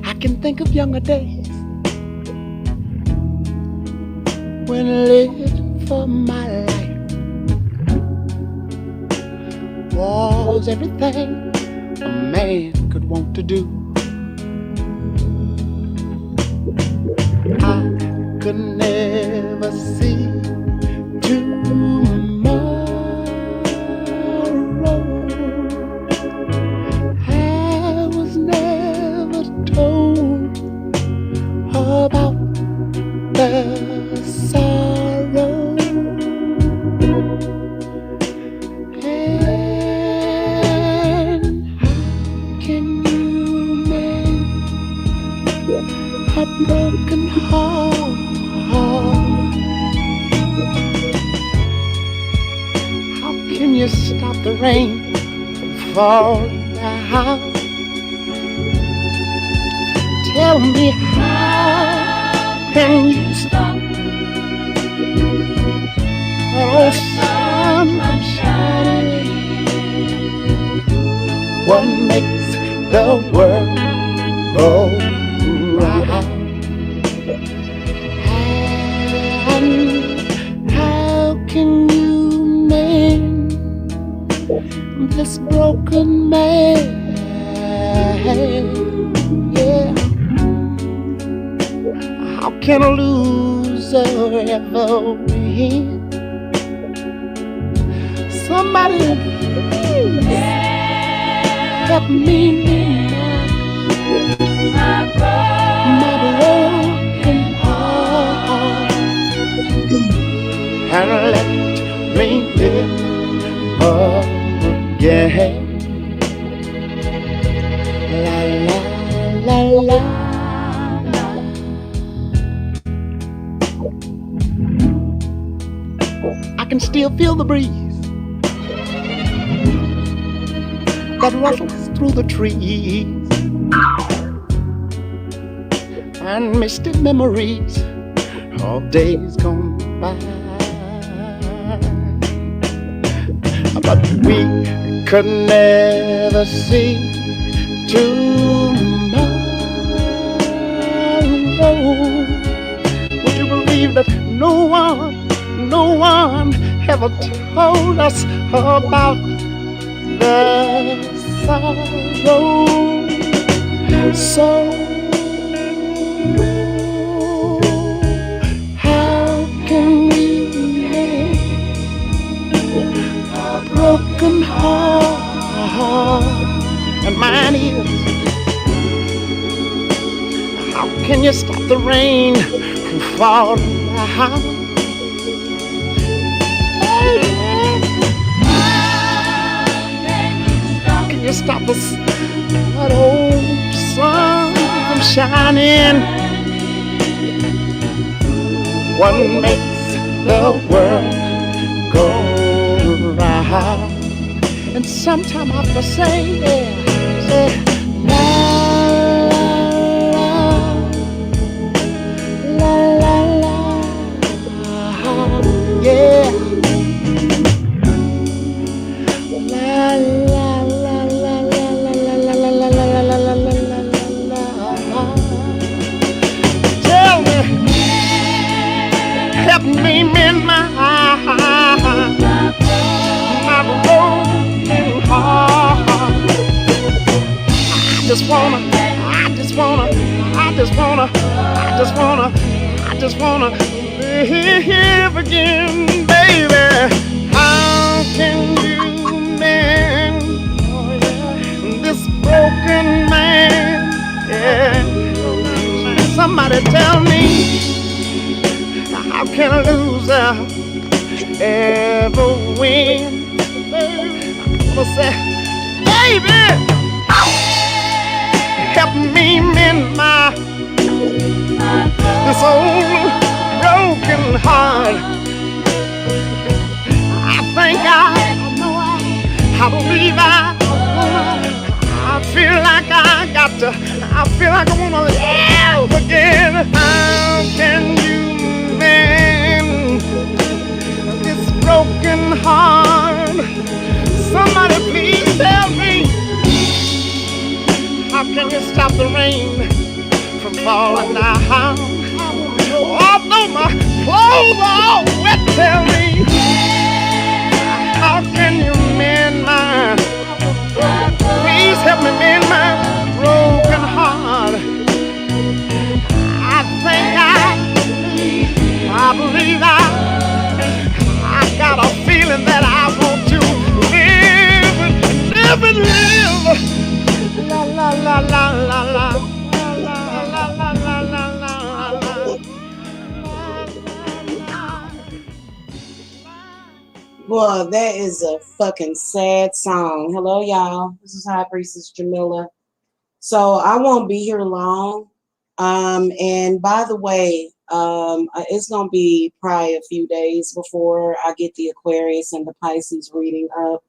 I can think of younger days when living for my life was everything a man could want to do. I could never see tomorrow. I was never told about the sorrow. And how can you mend a broken heart? How can you stop the rain from falling down? Tell me, how can you stop that old sun from shining? What makes the world go round? And how can you mend this broken man? Yeah. How can a loser ever win? Somebody please help me mend my broken heart and let me live again. La la la la. I can still feel the breeze that rustles through the trees, and misty memories of days gone by. But we could never see tomorrow. Would you believe that no one ever told us about the sorrow? So how can we mend a broken heart? And mine is, how can you stop the rain from falling down? Can you stop that old sun from shining? What makes the world go round? And sometime I have to say, la la la la, yeah. La la la la la la la la la la la la. Tell me, help me mend my broken heart. I just wanna live again, baby. How can you mend this broken man? Yeah. Somebody tell me, how can a loser ever win? Baby, gonna say, baby, help me mend this old broken heart. I believe I feel like I feel like I wanna live again. How can you mend this broken heart? Somebody please tell me, how can you stop the rain from falling down? Although my clothes are all wet, tell me, how can you mend mine? Please help me mend my broken heart. I believe I got a feeling that I want to live and live. La la la la la la. La la la la la la. Well, that is a fucking sad song. Hello, y'all. This is High Priestess Jamila. So I won't be here long. And by the way, it's gonna be probably a few days before I get the Aquarius and the Pisces reading up.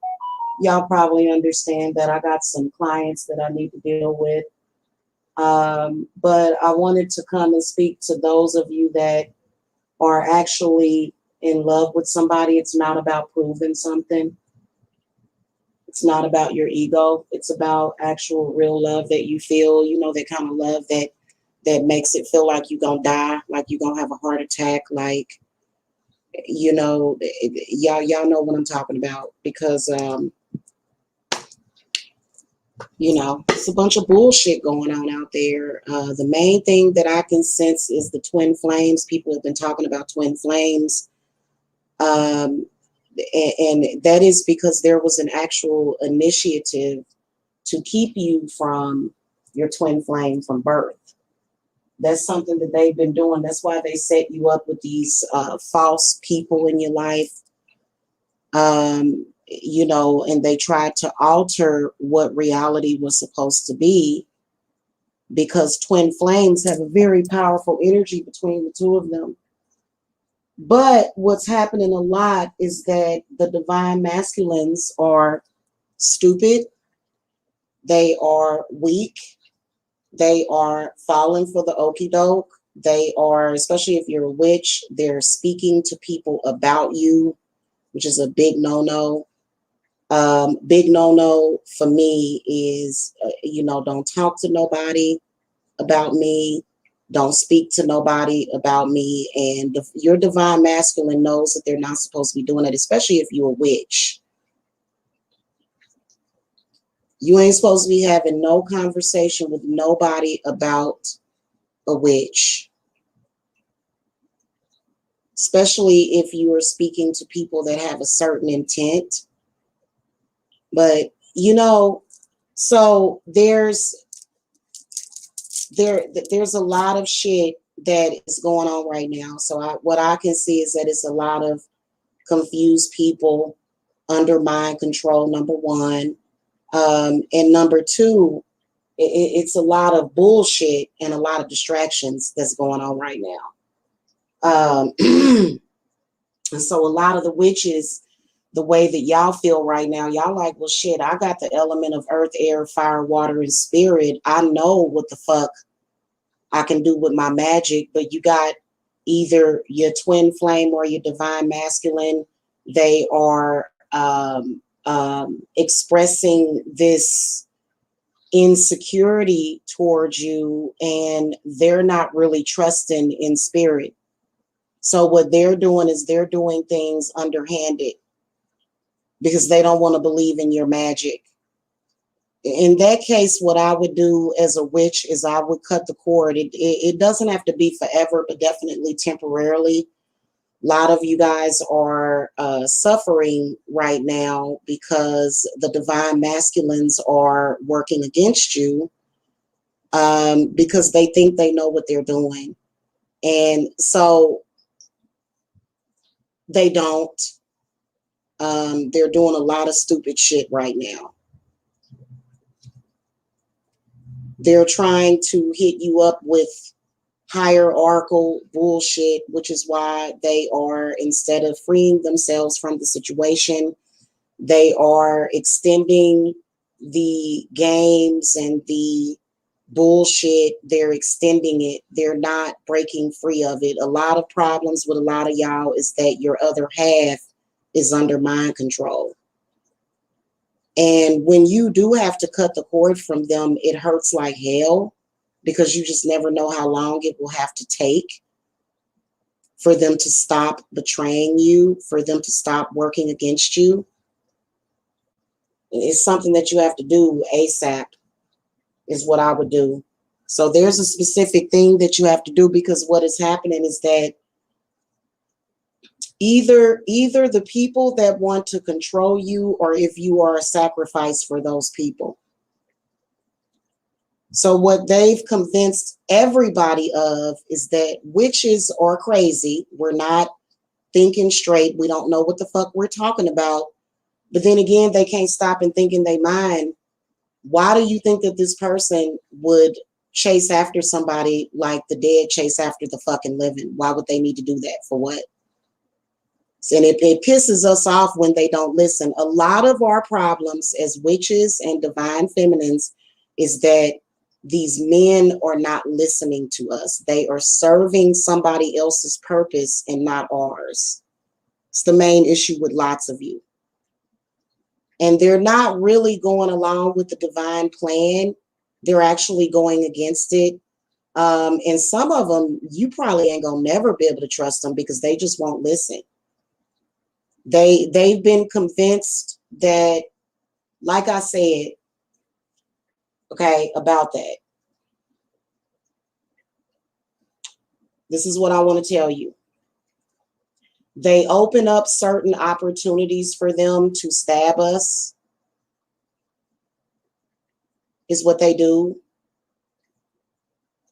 Y'all probably understand that I got some clients that I need to deal with. But I wanted to come and speak to those of you that are actually in love with somebody. It's not about proving something. It's not about your ego. It's about actual real love that you feel, you know, that kind of love that makes it feel like you're gonna die, like you're gonna have a heart attack, like, you know, y'all know what I'm talking about, because you know, it's a bunch of bullshit going on out there. The main thing that I can sense is the twin flames. People have been talking about twin flames. And that is because there was an actual initiative to keep you from your twin flame from birth. That's something that they've been doing. That's why they set you up with these false people in your life. You know, and they tried to alter what reality was supposed to be, because twin flames have a very powerful energy between the two of them. But what's happening a lot is that the divine masculines are stupid, they are weak, they are falling for the okie doke, they are, especially if you're a witch, they're speaking to people about you, which is a big no-no. Big no-no for me is, you know, don't talk to nobody about me. Don't speak to nobody about me. And your divine masculine knows that they're not supposed to be doing it, especially if you're a witch. You ain't supposed to be having no conversation with nobody about a witch, especially if you are speaking to people that have a certain intent. But, you know, so there's a lot of shit that is going on right now. So what I can see is that it's a lot of confused people under mind control, number one. And number two, it's a lot of bullshit and a lot of distractions that's going on right now. And so a lot of the witches, the way that y'all feel right now, y'all like, well, shit, I got the element of earth, air, fire, water, and spirit. I know what the fuck I can do with my magic. But you got either your twin flame or your divine masculine. They are expressing this insecurity towards you, and they're not really trusting in spirit. So what they're doing is they're doing things underhanded, because they don't want to believe in your magic. In that case, what I would do as a witch is I would cut the cord. It doesn't have to be forever, but definitely temporarily. A lot of you guys are suffering right now because the divine masculines are working against you, because they think they know what they're doing. And so they don't. They're doing a lot of stupid shit right now. They're trying to hit you up with hierarchical bullshit, which is why they are, instead of freeing themselves from the situation, they are extending the games and the bullshit. They're extending it. They're not breaking free of it. A lot of problems with a lot of y'all is that your other half is under mind control. And when you do have to cut the cord from them, it hurts like hell, because you just never know how long it will have to take for them to stop betraying you, for them to stop working against you. It's something that you have to do ASAP, is what I would do. So there's a specific thing that you have to do, because what is happening is that either the people that want to control you, or if you are a sacrifice for those people. So what they've convinced everybody of is that witches are crazy. We're not thinking straight. We don't know what the fuck we're talking about. But then again, they can't stop and think in their mind, why do you think that this person would chase after somebody like the dead chase after the fucking living? Why would they need to do that? For what? And it pisses us off when they don't listen. A lot of our problems as witches and divine feminines is that these men are not listening to us. They are serving somebody else's purpose and not ours. It's the main issue with lots of you. And they're not really going along with the divine plan. They're actually going against it. And some of them, you probably ain't gonna never be able to trust them, because they just won't listen. They've been convinced that, like I said, okay, about that. This is what I want to tell you. They open up certain opportunities for them to stab us, is what they do.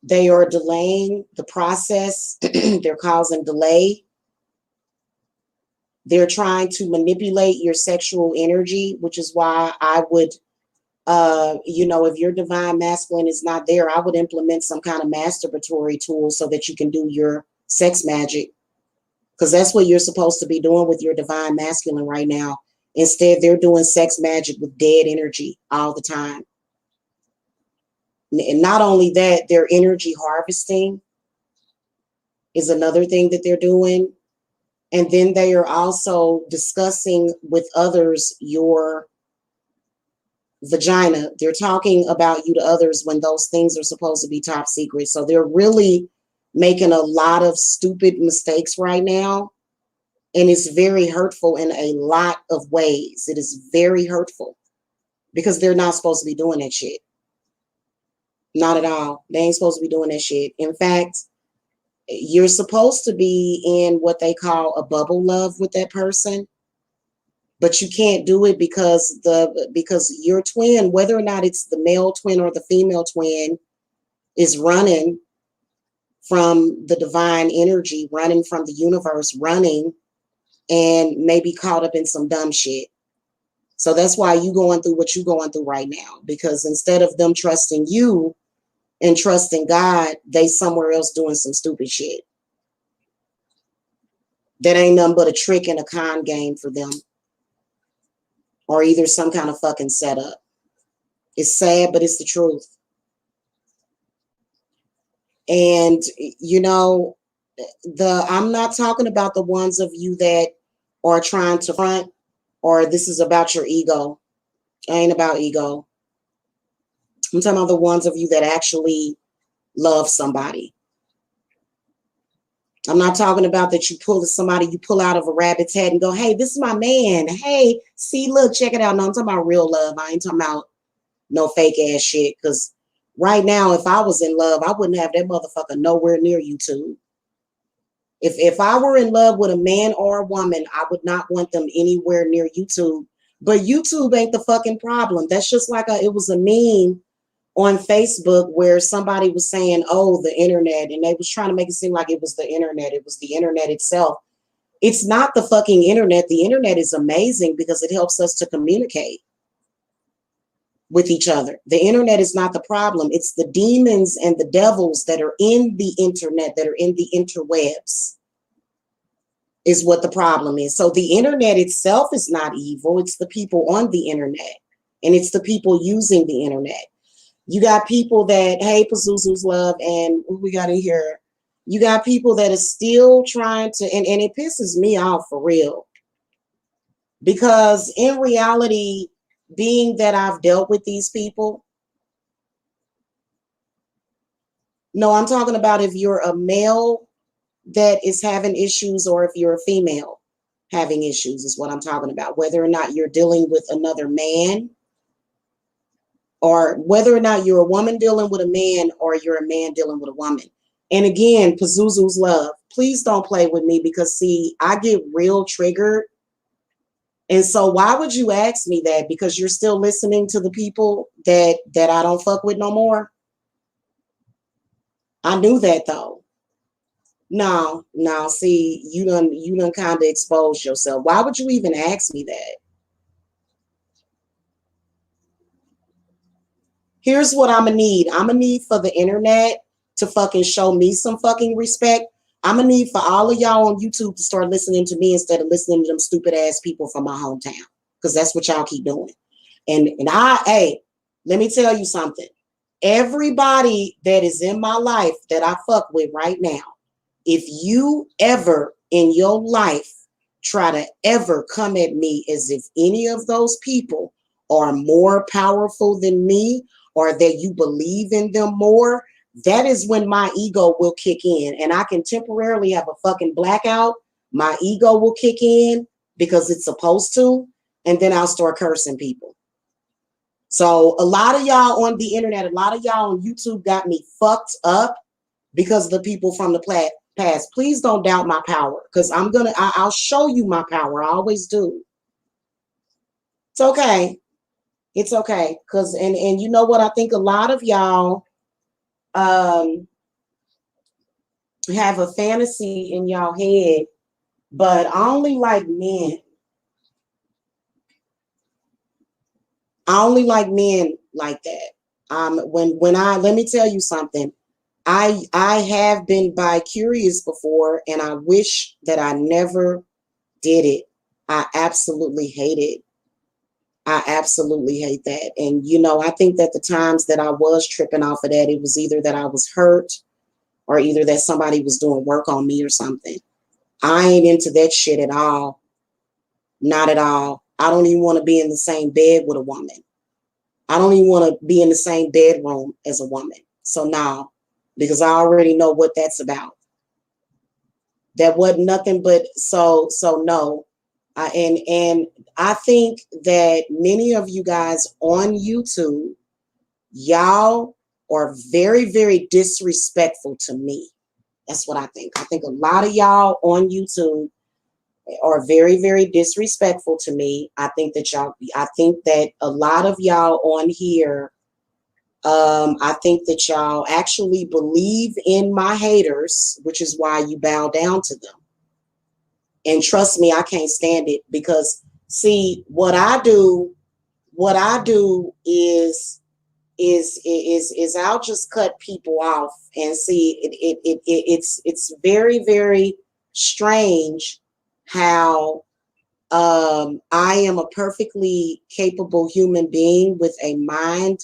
They are delaying the process. They're causing delay. They're trying to manipulate your sexual energy, which is why I would, if your divine masculine is not there, I would implement some kind of masturbatory tool so that you can do your sex magic. Because that's what you're supposed to be doing with your divine masculine right now. Instead, they're doing sex magic with dead energy all the time. And not only that, their energy harvesting is another thing that they're doing. And then they are also discussing with others your vagina. They're talking about you to others when those things are supposed to be top secret. So they're really making a lot of stupid mistakes right now. And it's very hurtful in a lot of ways. It is very hurtful, because they're not supposed to be doing that shit. Not at all. They ain't supposed to be doing that shit. In fact, you're supposed to be in what they call a bubble love with that person, but you can't do it because your twin, whether or not it's the male twin or the female twin, is running from the divine energy, running from the universe, running, and maybe caught up in some dumb shit. So that's why you going through what you're going through right now, because instead of them trusting you and trusting God, they somewhere else doing some stupid shit. That ain't nothing but a trick and a con game for them, or either some kind of fucking setup. It's sad, but it's the truth. And, I'm not talking about the ones of you that are trying to front, or this is about your ego. It ain't about ego. I'm talking about the ones of you that actually love somebody. I'm not talking about that you pull out of a rabbit's head and go, hey, this is my man. Hey, see, look, check it out. No, I'm talking about real love. I ain't talking about no fake ass shit. Because right now, if I was in love, I wouldn't have that motherfucker nowhere near YouTube. If I were in love with a man or a woman, I would not want them anywhere near YouTube. But YouTube ain't the fucking problem. That's just like it was a meme on Facebook where somebody was saying, oh, the internet, and they was trying to make it seem like it was the internet. It was the internet itself. It's not the fucking internet. The internet is amazing because it helps us to communicate with each other. The internet is not the problem. It's the demons and the devils that are in the internet, that are in the interwebs, is what the problem is. So the internet itself is not evil. It's the people on the internet, and it's the people using the internet. You got people that, hey, Pazuzu's love, and what we got in here. You got people that are still trying to, and it pisses me off for real. Because in reality, being that I've dealt with these people, no, I'm talking about if you're a male that is having issues or if you're a female having issues is what I'm talking about. Whether or not you're dealing with another man, or whether or not you're a woman dealing with a man or you're a man dealing with a woman. And again, Pazuzu's love, please don't play with me because, see, I get real triggered. And so why would you ask me that? Because you're still listening to the people that I don't fuck with no more? I knew that though. No, see, you done kind of exposed yourself. Why would you even ask me that? Here's what I'm gonna need. I'm gonna need for the internet to fucking show me some fucking respect. I'm gonna need for all of y'all on YouTube to start listening to me instead of listening to them stupid ass people from my hometown. Because that's what y'all keep doing. And hey, let me tell you something. Everybody that is in my life that I fuck with right now, if you ever in your life try to ever come at me as if any of those people are more powerful than me or that you believe in them more, that is when my ego will kick in and I can temporarily have a fucking blackout. My ego will kick in because it's supposed to, and then I'll start cursing people. So a lot of y'all on the internet, a lot of y'all on YouTube got me fucked up because of the people from the past. Please don't doubt my power because I'll show you my power. I always do. It's okay. It's okay. Because, and you know what? I think a lot of y'all have a fantasy in y'all head, but I only like men. I only like men like that. When I, let me tell you something. I have been bi-curious before, and I wish that I never did it. I absolutely hate it. I absolutely hate that. And, you know, I think that the times that I was tripping off of that, it was either that I was hurt or either that somebody was doing work on me or something. I ain't into that shit at all. Not at all. I don't even want to be in the same bed with a woman. I don't even want to be in the same bedroom as a woman. So now, because I already know what that's about. That wasn't nothing but so no. And I think that many of you guys on YouTube, y'all are very, very disrespectful to me. That's what I think. I think a lot of y'all on YouTube are very, very disrespectful to me. I think that a lot of y'all on here, I think that y'all actually believe in my haters, which is why you bow down to them. And trust me, I can't stand it because, see, what I do is I'll just cut people off and see it's very, very strange how I am a perfectly capable human being with a mind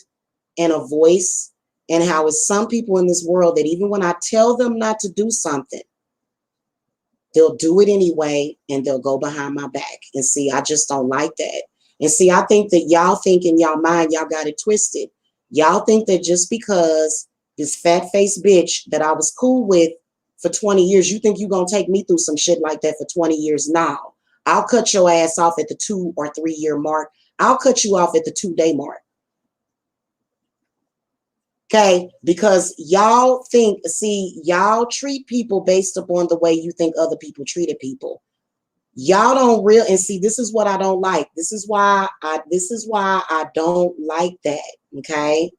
and a voice, and how it's some people in this world that even when I tell them not to do something, they'll do it anyway, and they'll go behind my back. And see, I just don't like that. And see, I think that y'all think in y'all mind, y'all got it twisted. Y'all think that just because this fat-faced bitch that I was cool with for 20 years, you think you're going to take me through some shit like that for 20 years now. I'll cut your ass off at the 2 or 3 year mark. I'll cut you off at the 2-day mark. Okay, because y'all think, see, y'all treat people based upon the way you think other people treated people. Y'all don't and see, this is what I don't like. This is why I don't like that. Okay.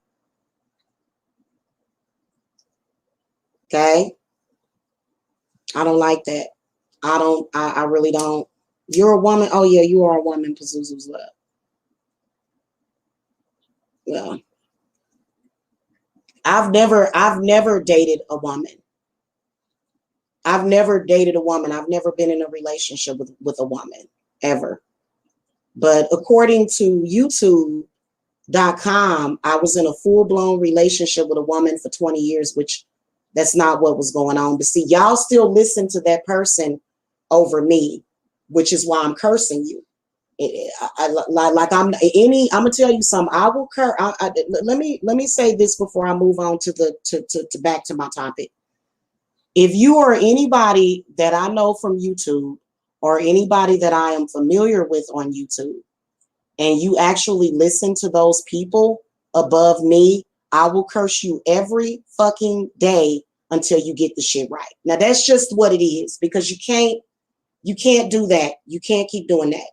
Okay. I don't like that. I really don't. You're a woman. Oh yeah, you are a woman, Pazuzu's love. Yeah. I've never dated a woman. I've never dated a woman. I've never been in a relationship with a woman ever. But according to YouTube.com, I was in a full-blown relationship with a woman for 20 years, which that's not what was going on. But see, y'all still listen to that person over me, which is why I'm cursing you. I'm gonna tell you something. I will curse. Let me say this before I move on to to back to my topic. If you are anybody that I know from YouTube or anybody that I am familiar with on YouTube, and you actually listen to those people above me, I will curse you every fucking day until you get the shit right. Now that's just what it is, because you can't do that. You can't keep doing that.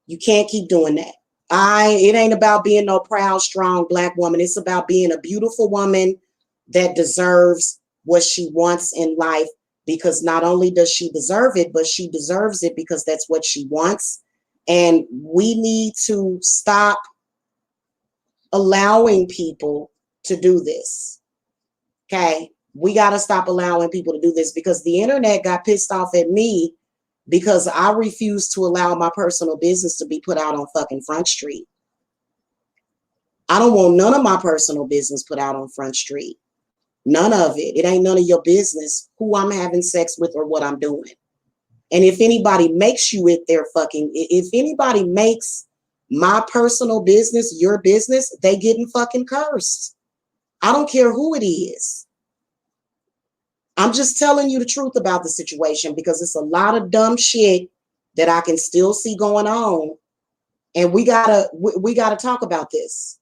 You can't keep doing that. It ain't about being no proud, strong black woman. It's about being a beautiful woman that deserves what she wants in life, because not only does she deserve it, but she deserves it because that's what she wants. And we need to stop allowing people to do this. Okay? We got to stop allowing people to do this, because the internet got pissed off at me because I refuse to allow my personal business to be put out on fucking Front Street. I don't want none of my personal business put out on Front Street. None of it. It ain't none of your business who I'm having sex with or what I'm doing. And if anybody makes you it their fucking, if anybody makes my personal business your business, they getting fucking cursed. I don't care who it is. I'm just telling you the truth about the situation, because it's a lot of dumb shit that I can still see going on. And we gotta talk about this,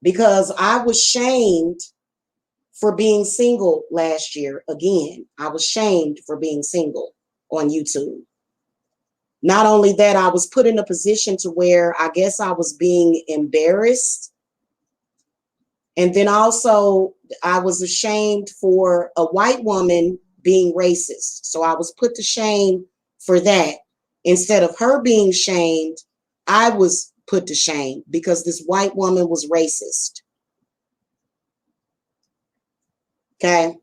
because I was shamed for being single last year. Again, I was shamed for being single on YouTube. Not only that, I was put in a position to where I guess I was being embarrassed. And then also I was ashamed for a white woman being racist. So I was put to shame for that. Instead of her being shamed, I was put to shame because this white woman was racist. Okay.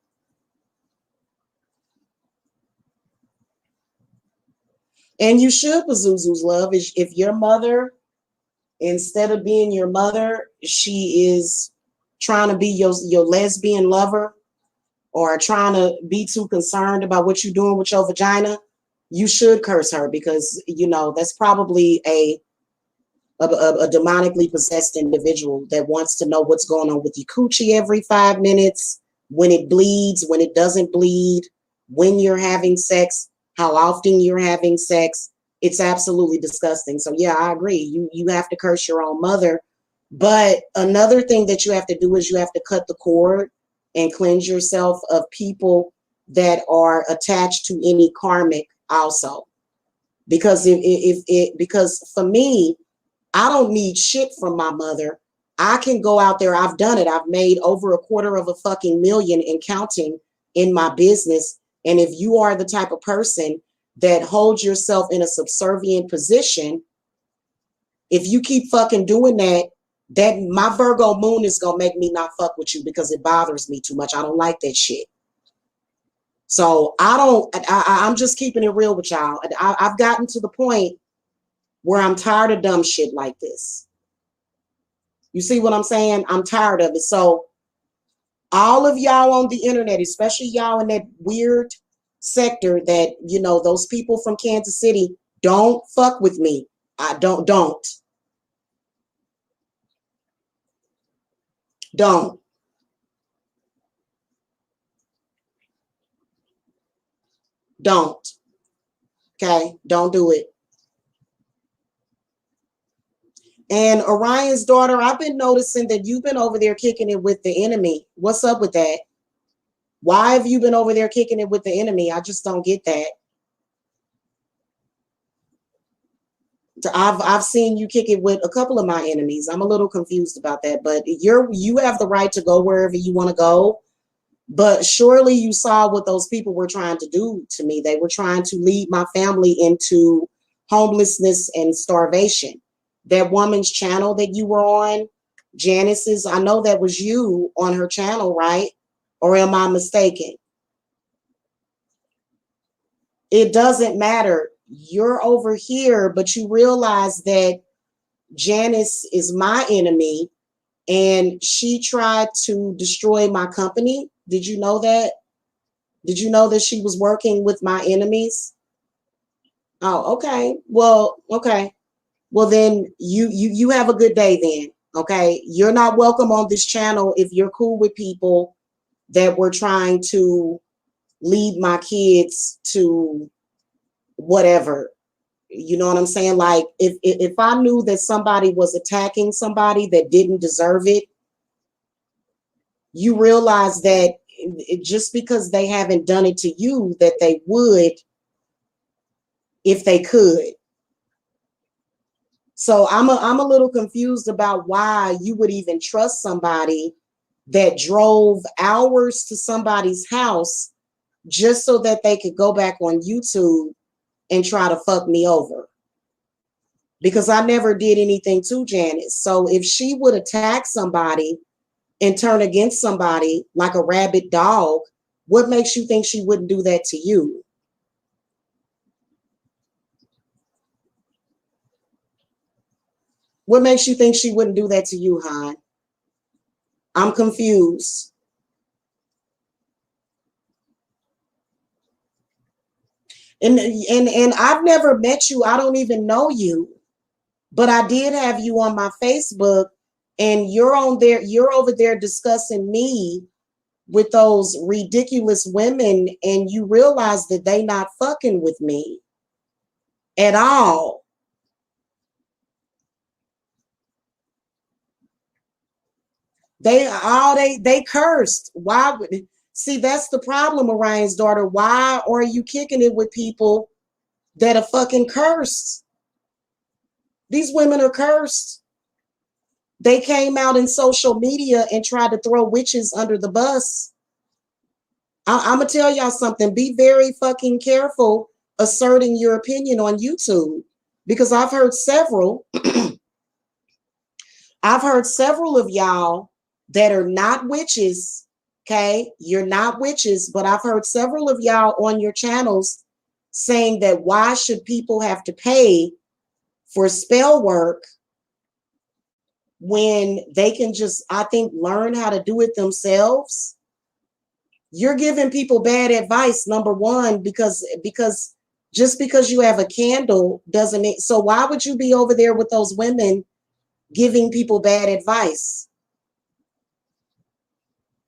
And you should, Pazuzu's love, if your mother, instead of being your mother, she is trying to be your lesbian lover, or trying to be too concerned about what you're doing with your vagina, you should curse her, because that's probably a demonically possessed individual that wants to know what's going on with your coochie every 5 minutes, when it bleeds, when it doesn't bleed, when you're having sex, how often you're having sex. It's absolutely disgusting. So yeah, I agree. You have to curse your own mother. But another thing that you have to do is you have to cut the cord and cleanse yourself of people that are attached to any karmic also. Because because for me, I don't need shit from my mother. I can go out there. I've done it. I've made over $250,000 and counting in my business. And if you are the type of person that holds yourself in a subservient position, if you keep fucking doing that, my Virgo moon is going to make me not fuck with you, because it bothers me too much. I don't like that shit. So I'm just keeping it real with y'all. I've gotten to the point where I'm tired of dumb shit like this. You see what I'm saying? I'm tired of it. So all of y'all on the internet, especially y'all in that weird sector that, those people from Kansas City, don't fuck with me. Don't. Okay? Don't do it. And Orion's daughter, I've been noticing that you've been over there kicking it with the enemy. What's up with that? Why have you been over there kicking it with the enemy? I just don't get that. I've seen you kick it with a couple of my enemies. I'm a little confused about that, but you have the right to go wherever you want to go. But surely you saw what those people were trying to do to me. They were trying to lead my family into homelessness and starvation. That woman's channel that you were on, Janice's, I know that was you on her channel, right? Or am I mistaken? It doesn't matter. You're over here, but you realize that Janice is my enemy and she tried to destroy my company. Did you know that? Did you know that she was working with my enemies? Oh, okay. Well, okay. Well, then you have a good day then. Okay. You're not welcome on this channel if you're cool with people that were trying to lead my kids to whatever. You know what I'm saying? Like if I knew that somebody was attacking somebody that didn't deserve it, you realize that just because they haven't done it to you, that they would if they could. So I'm a little confused about why you would even trust somebody that drove hours to somebody's house just so that they could go back on YouTube and try to fuck me over. Because I never did anything to Janice. So if she would attack somebody and turn against somebody like a rabid dog, what makes you think she wouldn't do that to you? What makes you think she wouldn't do that to you, hon? I'm confused. And I've never met you. I don't even know you. But I did have you on my Facebook and you're over there discussing me with those ridiculous women and you realize that they not fucking with me at all. They cursed. Why would see that's the problem, Orion's daughter. Why are you kicking it with people that are fucking cursed? These women are cursed. They came out in social media and tried to throw witches under the bus. I'm gonna tell y'all something. Be very fucking careful asserting your opinion on YouTube because I've heard several. I've heard several of y'all that are not witches. Okay, you're not witches, but I've heard several of y'all on your channels saying that why should people have to pay for spell work when they can just, I think, learn how to do it themselves? You're giving people bad advice, number one, because just because you have a candle doesn't mean, so why would you be over there with those women giving people bad advice?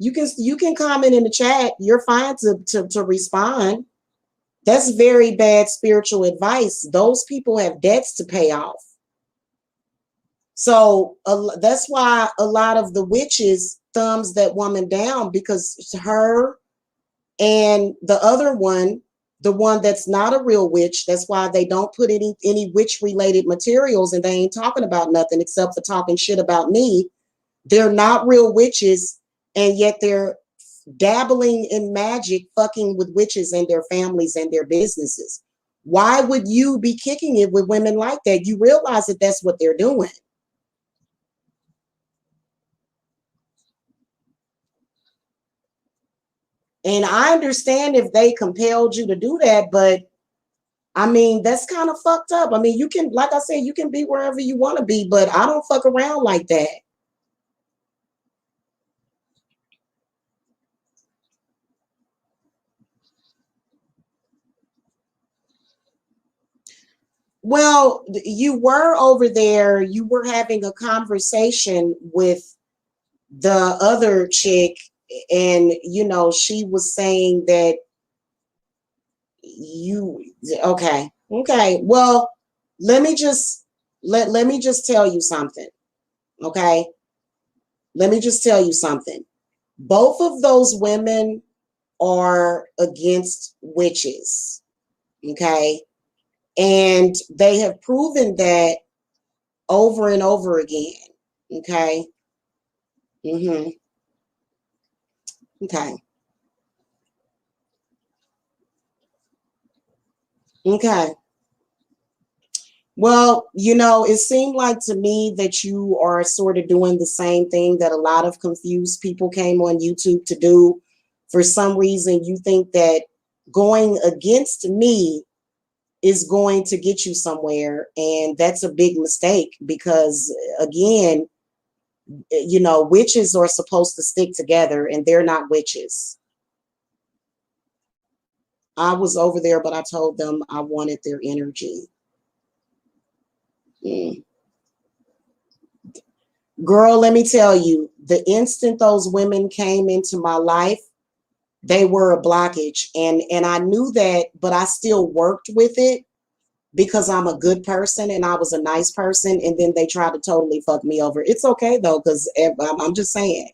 You can comment in the chat. You're fine to respond. That's very bad spiritual advice. Those people have debts to pay off. So that's why a lot of the witches thumbs that woman down, because her and the other one, the one that's not a real witch, that's why they don't put any witch related materials and they ain't talking about nothing except for talking shit about me. They're not real witches and yet they're dabbling in magic, fucking with witches and their families and their businesses. Why would you be kicking it with women like that? You realize that that's what they're doing. And I understand if they compelled you to do that, but I mean, that's kind of fucked up. I mean, you can, like I said, you can be wherever you want to be, but I don't fuck around like that. Well, you were over there, you were having a conversation with the other chick, and you know, she was saying that you okay. Well, let me just let me just tell you something. Okay. Let me just tell you something. Both of those women are against witches. Okay. And they have proven that over and over again. Okay. Mm-hmm. Okay. Okay. Well, you know, it seemed like to me that you are sort of doing the same thing that a lot of confused people came on YouTube to do. For some reason, you think that going against me is going to get you somewhere. And that's a big mistake because, again, you know, witches are supposed to stick together and they're not witches. I was over there, but I told them I wanted their energy. Mm. Girl, let me tell you, the instant those women came into my life, they were a blockage. And I knew that, but I still worked with it because I'm a good person and I was a nice person. And then they tried to totally fuck me over. It's okay though, because I'm just saying.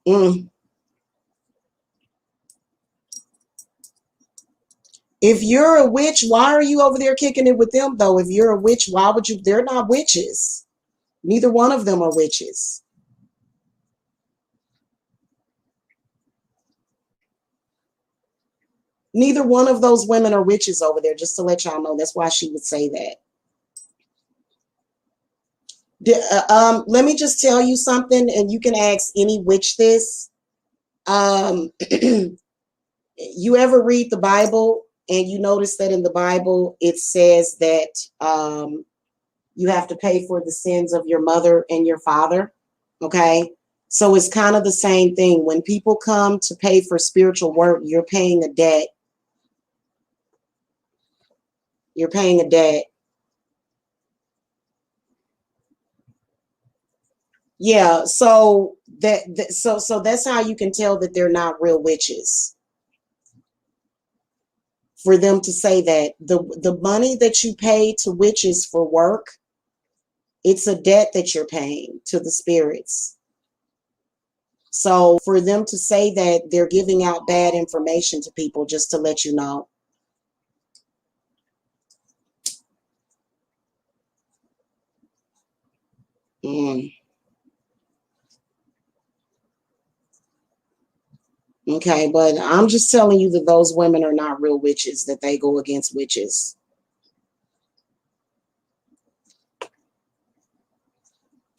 Mm. If you're a witch, why are you over there kicking it with them though? If you're a witch, why would you? They're not witches. Neither one of them are witches. Neither one of those women are witches over there, just to let y'all know. That's why she would say that. Let me just tell you something, and you can ask any witch this. Um, you ever read the Bible and you notice that in the Bible it says that you have to pay for the sins of your mother and your father? Okay. So it's kind of the same thing. When people come to pay for spiritual work, you're paying a debt. You're paying a debt. Yeah. So so that's how you can tell that they're not real witches. For them to say that the money that you pay to witches for work, it's a debt that you're paying to the spirits. So for them to say that they're giving out bad information to people, just to let you know. Mm, okay, but I'm just telling you that those women are not real witches, that they go against witches.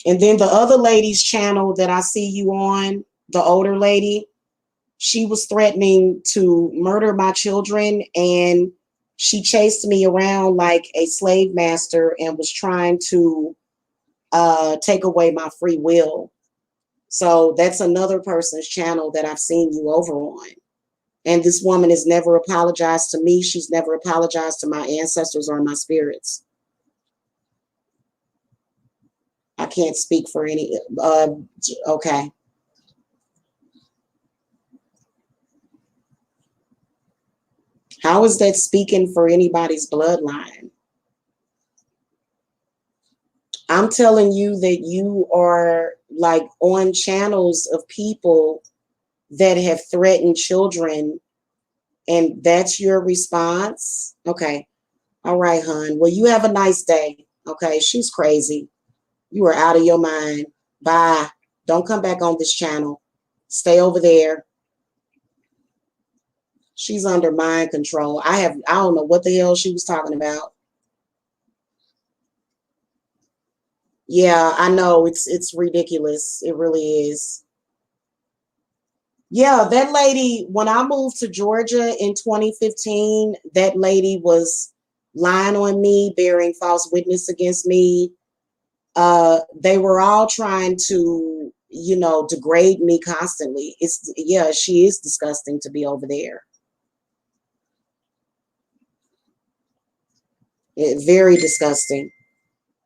And then the other lady's channel that I see you on, the older lady, she was threatening to murder my children, and she chased me around like a slave master and was trying to take away my free will. So that's another person's channel that I've seen you over on. And this woman has never apologized to me. She's never apologized to my ancestors or my spirits. I can't speak for any. Okay. How is that speaking for anybody's bloodline? I'm telling you that you are like on channels of people that have threatened children, and that's your response. Okay. All right, hon. Well, you have a nice day. Okay. She's crazy. You are out of your mind. Bye. Don't come back on this channel. Stay over there. She's under mind control. I don't know what the hell she was talking about. Yeah, I know it's ridiculous. It really is. Yeah, that lady, when I moved to Georgia in 2015, that lady was lying on me, bearing false witness against me. They were all trying to, you know, degrade me constantly. It's, yeah, she is disgusting to be over there. Very disgusting.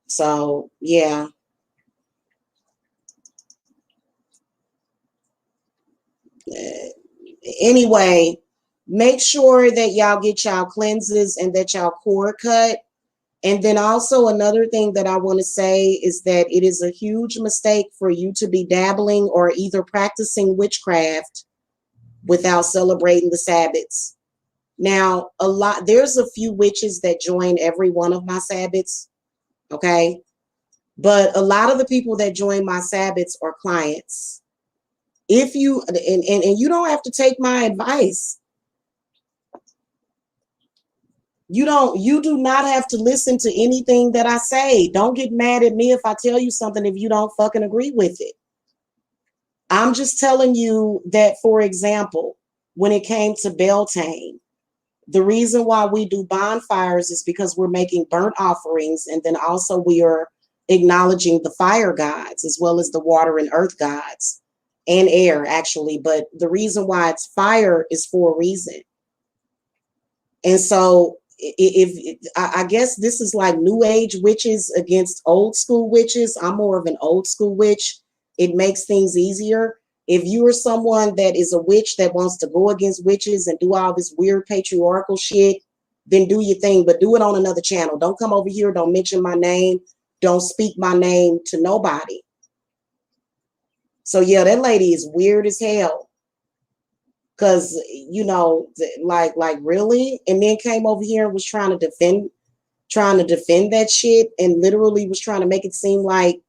So, yeah. Uh, Anyway, make sure that y'all get y'all cleanses and that y'all cord cut. And then also another thing that I want to say is that it is a huge mistake for you to be dabbling or either practicing witchcraft without celebrating the Sabbats. Now, there's a few witches that join every one of my Sabbats, okay? But a lot of the people that join my Sabbats are clients. If you and you don't have to take my advice. You do not have to listen to anything that I say. Don't get mad at me if I tell you something if you don't fucking agree with it. I'm just telling you that, for example, when it came to Beltane, the reason why we do bonfires is because we're making burnt offerings, and then also we are acknowledging the fire gods as well as the water and earth gods and air, actually. But the reason why it's fire is for a reason. And so if I guess this is like new age witches against old school witches. I'm more of an old school witch. It makes things easier. If you are someone that is a witch that wants to go against witches and do all this weird patriarchal shit, then do your thing, but do it on another channel. Don't come over here. Don't mention my name. Don't speak my name to nobody. So yeah, that lady is weird as hell. Cause you know, like really, and then came over here and was trying to defend that shit, and literally was trying to make it seem like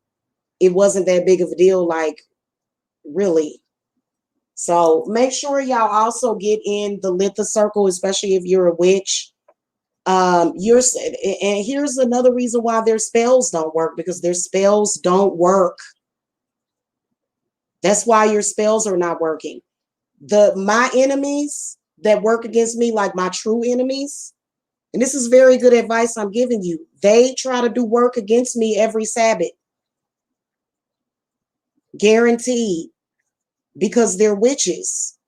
it wasn't that big of a deal. Like, really. So make sure y'all also get in the Litha circle, especially if you're a witch. And here's another reason why their spells don't work, because their spells don't work. That's why your spells are not working. My enemies that work against me, like my true enemies, and this is very good advice I'm giving you, they try to do work against me every Sabbath. Guaranteed. Because they're witches.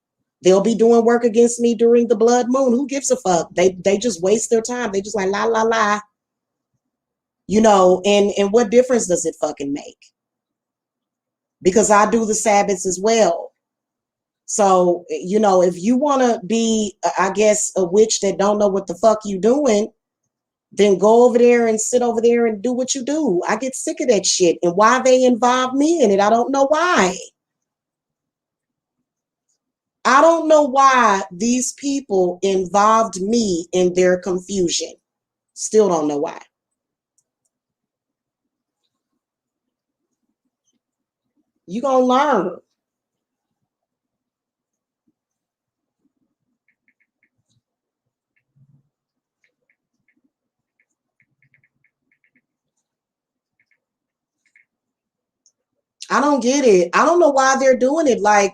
They'll be doing work against me during the blood moon. Who gives a fuck? They just waste their time. They just like la la la. You know, and what difference does it fucking make? Because I do the Sabbats as well. So, you know, if you want to be, I guess, a witch that don't know what the fuck you doing, then go over there and sit over there and do what you do. I get sick of that shit. And why they involve me in it, I don't know why. I don't know why these people involved me in their confusion. Still don't know why. You gonna learn. I don't get it. I don't know why they're doing it. Like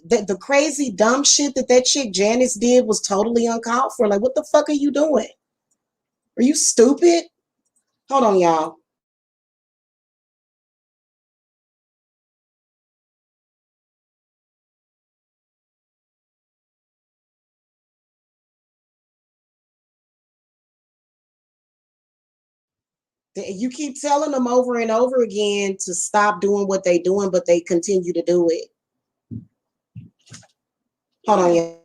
the crazy dumb shit that chick Janice did was totally uncalled for. Like, what the fuck are you doing? Are you stupid? Hold on, y'all. You keep telling them over and over again to stop doing what they're doing, but they continue to do it. Hold on, y'all.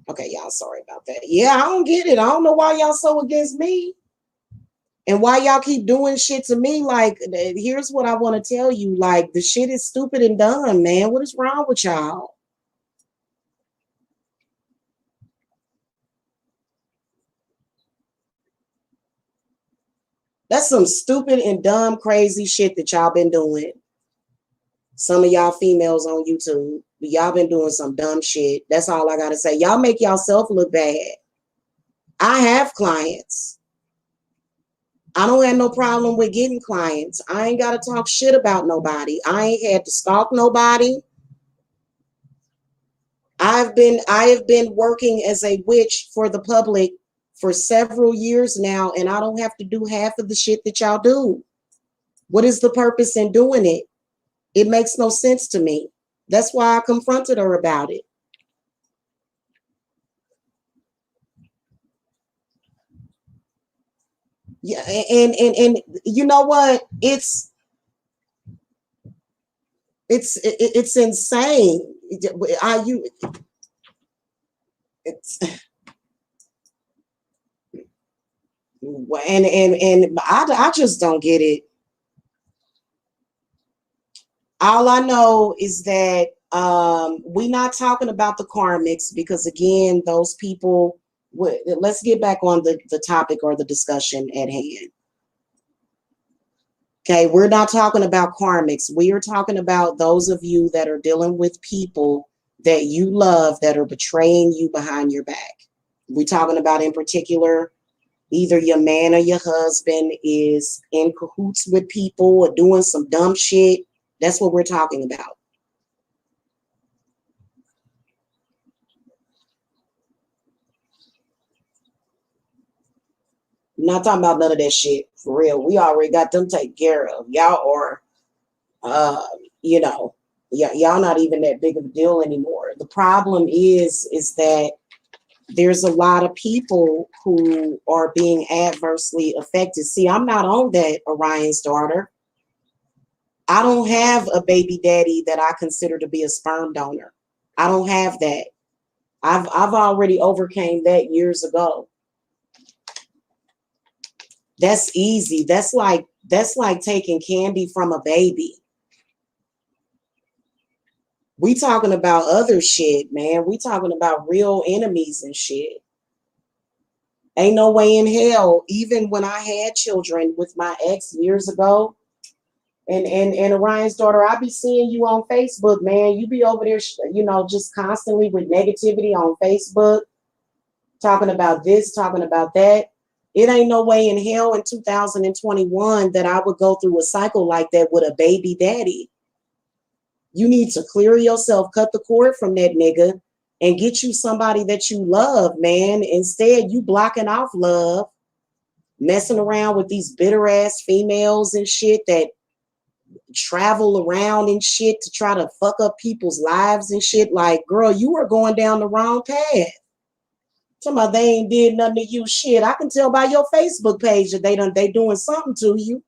Okay, y'all, sorry about that. Yeah, I don't get it. I don't know why y'all so against me. And why y'all keep doing shit to me. Like, here's what I want to tell you. Like, the shit is stupid and dumb, man. What is wrong with y'all? That's some stupid and dumb, crazy shit that y'all been doing. Some of y'all females on YouTube, y'all been doing some dumb shit. That's all I got to say. Y'all make yourself look bad. I have clients. I don't have no problem with getting clients. I ain't got to talk shit about nobody. I ain't had to stalk nobody. I have been working as a witch for the public for several years now, and I don't have to do half of the shit that y'all do. What is the purpose in doing it? It makes no sense to me. That's why I confronted her about it. Yeah, and you know what? It's insane. It's and I just don't get it. All I know is that we're not talking about the karmics, because again, those people. Let's get back on the topic or the discussion at hand. Okay, we're not talking about karmics. We are talking about those of you that are dealing with people that you love that are betraying you behind your back. We're talking about in particular, either your man or your husband is in cahoots with people or doing some dumb shit. That's what we're talking about. I'm not talking about none of that shit for real. We already got them taken care of. Y'all are, uh, you know, y'all not even that big of a deal anymore. The problem is that there's a lot of people who are being adversely affected. See, I'm not on that Orion's daughter. I don't have a baby daddy that I consider to be a sperm donor. I don't have that. I've already overcame that years ago. That's easy. That's like taking candy from a baby. We talking about other shit, man. We talking about real enemies and shit. Ain't no way in hell, even when I had children with my ex years ago, and Orion's daughter, I be seeing you on Facebook, man. You be over there, just constantly with negativity on Facebook, talking about this, talking about that. It ain't no way in hell in 2021 that I would go through a cycle like that with a baby daddy. You need to clear yourself, cut the cord from that nigga, and get you somebody that you love, man. Instead, you blocking off love, messing around with these bitter ass females and shit that travel around and shit to try to fuck up people's lives and shit. Like, girl, you are going down the wrong path. Talking about they ain't did nothing to you. Shit, I can tell by your Facebook page that they doing something to you.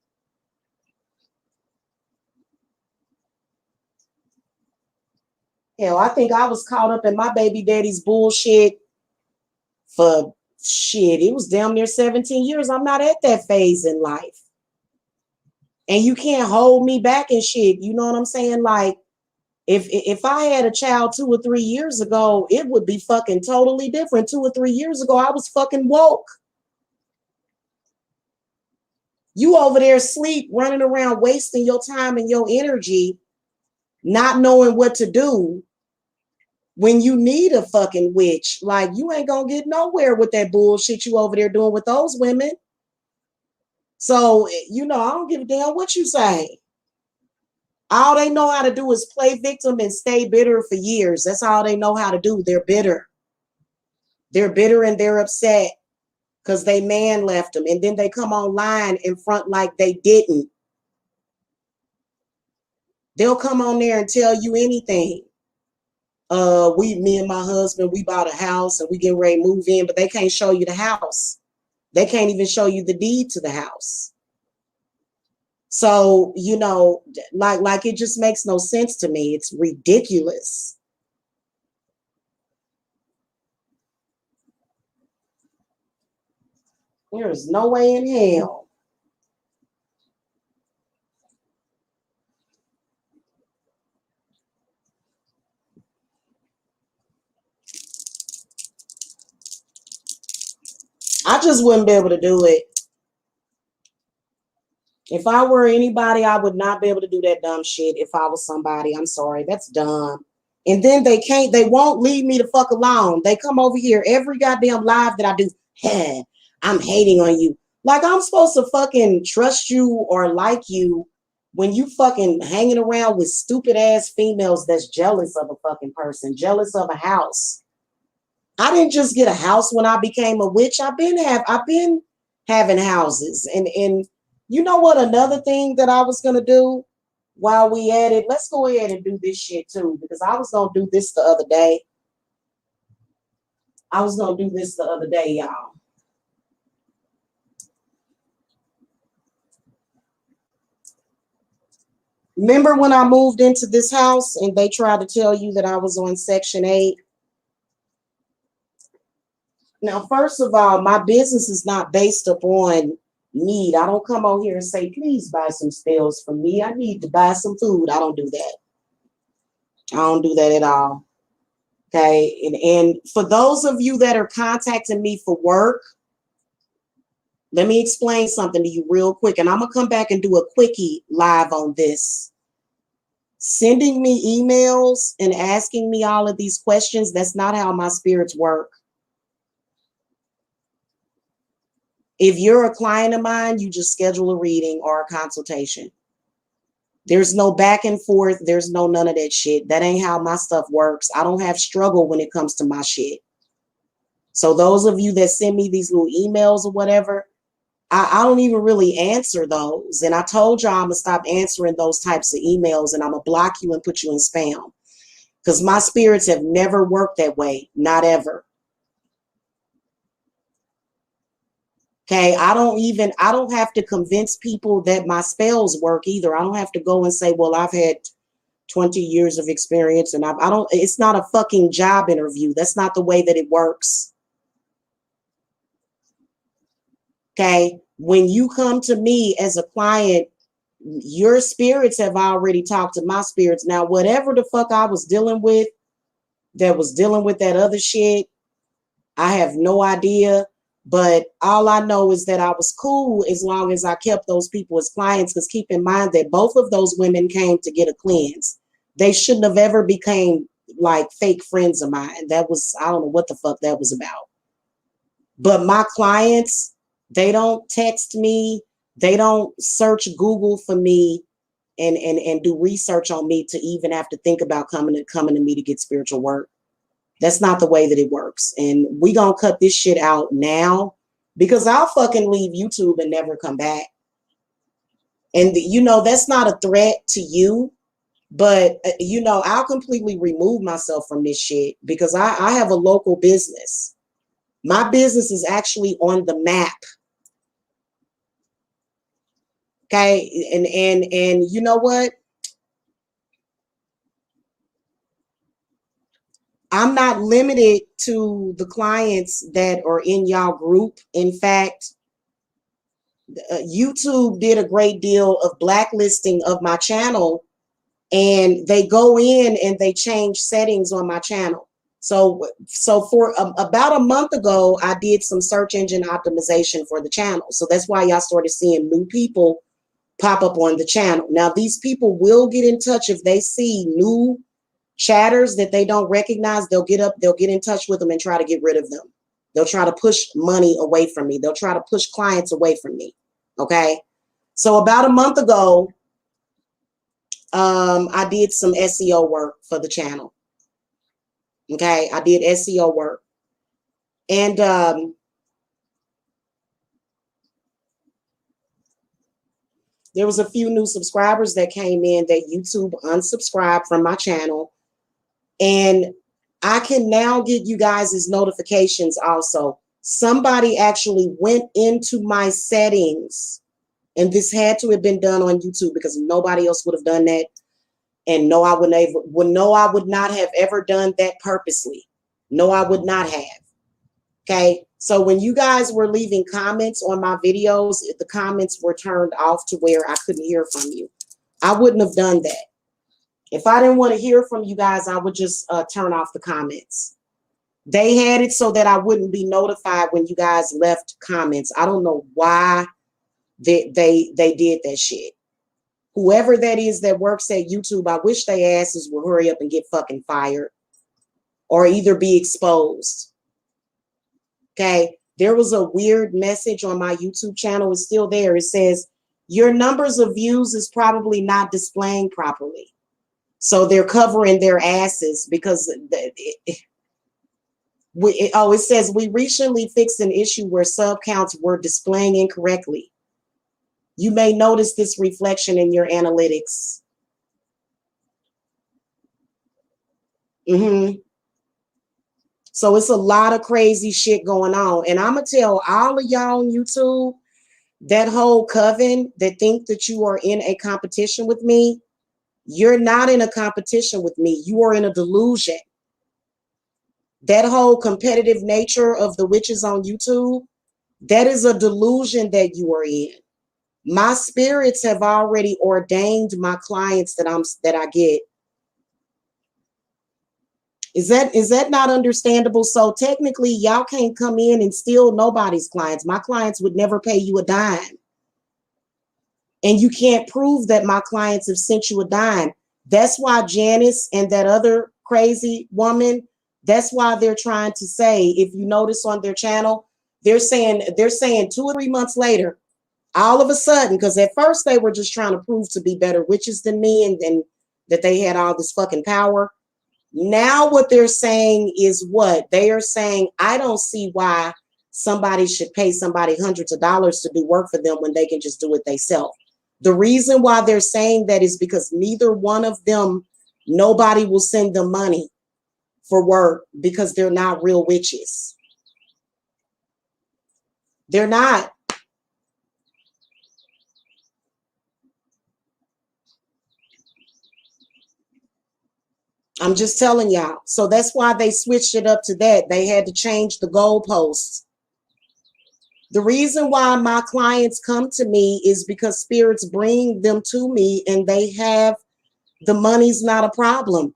Hell, I think I was caught up in my baby daddy's bullshit for shit. It was damn near 17 years. I'm not at that phase in life. And you can't hold me back and shit. You know what I'm saying? Like, if I had a child 2 or 3 years ago, it would be fucking totally different. 2 or 3 years ago, I was fucking woke. You over there sleep, running around, wasting your time and your energy, not knowing what to do when you need a fucking witch. Like, you ain't gonna get nowhere with that bullshit you over there doing with those women. So, I don't give a damn what you say. All they know how to do is play victim and stay bitter for years. That's all they know how to do. They're bitter. They're bitter and they're upset because they man left them. And then they come online in front like they didn't. They'll come on there and tell you anything. Me and my husband, we bought a house and we get ready to move in, but they can't show you the house. They can't even show you the deed to the house. So, like it just makes no sense to me. It's ridiculous. There is no way in hell. I just wouldn't be able to do it. If I were anybody, I would not be able to do that dumb shit. If I was somebody, I'm sorry, that's dumb. And then they won't leave me the fuck alone. They come over here every goddamn live that I do. Hey, I'm hating on you. Like, I'm supposed to fucking trust you or like you when you fucking hanging around with stupid ass females that's jealous of a fucking person, jealous of a house. I didn't just get a house when I became a witch. I've been having houses. And you know what? Another thing that I was gonna do while we at it, let's go ahead and do this shit too, because I was gonna do this the other day. Y'all. Remember when I moved into this house and they tried to tell you that I was on Section 8? Now, first of all, my business is not based upon need. I don't come on here and say, please buy some spells from me. I need to buy some food. I don't do that. I don't do that at all. Okay. And for those of you that are contacting me for work, Let me explain something to you real quick, and I'm going to come back and do a quickie live on this. Sending me emails and asking me all of these questions, that's not how my spirits work. If you're a client of mine, you just schedule a reading or a consultation. There's no back and forth. There's no none of that shit. That ain't how my stuff works. I don't have struggle when it comes to my shit. So those of you that send me these little emails or whatever, I don't even really answer those. And I told y'all I'm going to stop answering those types of emails, and I'm going to block you and put you in spam. Because my spirits have never worked that way. Not ever. Okay, I don't have to convince people that my spells work either. I don't have to go and say, well, I've had 20 years of experience, and it's not a fucking job interview. That's not the way that it works. Okay, when you come to me as a client, your spirits have already talked to my spirits. Now, whatever the fuck I was dealing with that was dealing with that other shit, I have no idea. But all I know is that I was cool as long as I kept those people as clients. Because keep in mind that both of those women came to get a cleanse. They shouldn't have ever became like fake friends of mine. That was, I don't know what the fuck that was about. But my clients, they don't text me. They don't search Google for me and do research on me to even have to think about coming to me to get spiritual work. That's not the way that it works. And we gonna cut this shit out now, because I'll fucking leave YouTube and never come back. And you know, that's not a threat to you, but you know, I'll completely remove myself from this shit because I have a local business. My business is actually on the map. Okay. And you know what? I'm not limited to the clients that are in y'all group. In fact, YouTube did a great deal of blacklisting of my channel, and they go in and they change settings on my channel. So for about a month ago, I did some search engine optimization for the channel. So that's why y'all started seeing new people pop up on the channel. Now, these people will get in touch if they see new chatters that they don't recognize. They'll get in touch with them and try to get rid of them. They'll try to push money away from me. They'll try to push clients away from me. Okay. So about a month ago, I did some SEO work for the channel. Okay. I did SEO work. And there was a few new subscribers that came in that YouTube unsubscribed from my channel. And I can now get you guys' notifications also. Somebody actually went into my settings, and this had to have been done on YouTube because nobody else would have done that. And no, I would not have ever done that purposely. No, I would not have. Okay. So when you guys were leaving comments on my videos, if the comments were turned off to where I couldn't hear from you, I wouldn't have done that. If I didn't want to hear from you guys, I would just turn off the comments. They had it so that I wouldn't be notified when you guys left comments. I don't know why they did that shit. Whoever that is that works at YouTube, I wish they asses would hurry up and get fucking fired or either be exposed. Okay. There was a weird message on my YouTube channel. It's still there. It says, your numbers of views is probably not displaying properly. So they're covering their asses because it says we recently fixed an issue where sub counts were displaying incorrectly. You may notice this reflection in your analytics. So it's a lot of crazy shit going on. And I'm going to tell all of y'all on YouTube, that whole coven that think that you are in a competition with me, you're not in a competition with me. You are in a delusion. That whole competitive nature of the witches on YouTube, that is a delusion that you are in. My spirits have already ordained my clients that I get. Is that not understandable? So technically, y'all can't come in and steal nobody's clients. My clients would never pay you a dime. And you can't prove that my clients have sent you a dime. That's why Janice and that other crazy woman, that's why they're trying to say, if you notice on their channel, they're saying 2 or 3 months later, all of a sudden, because at first they were just trying to prove to be better witches than me and that they had all this fucking power. Now what they're saying is what? They are saying, I don't see why somebody should pay somebody hundreds of dollars to do work for them when they can just do it themselves. The reason why they're saying that is because neither one of them, nobody will send them money for work because they're not real witches. They're not. I'm just telling y'all. So that's why they switched it up to that. They had to change the goalposts. The reason why my clients come to me is because spirits bring them to me and they have the money's not a problem.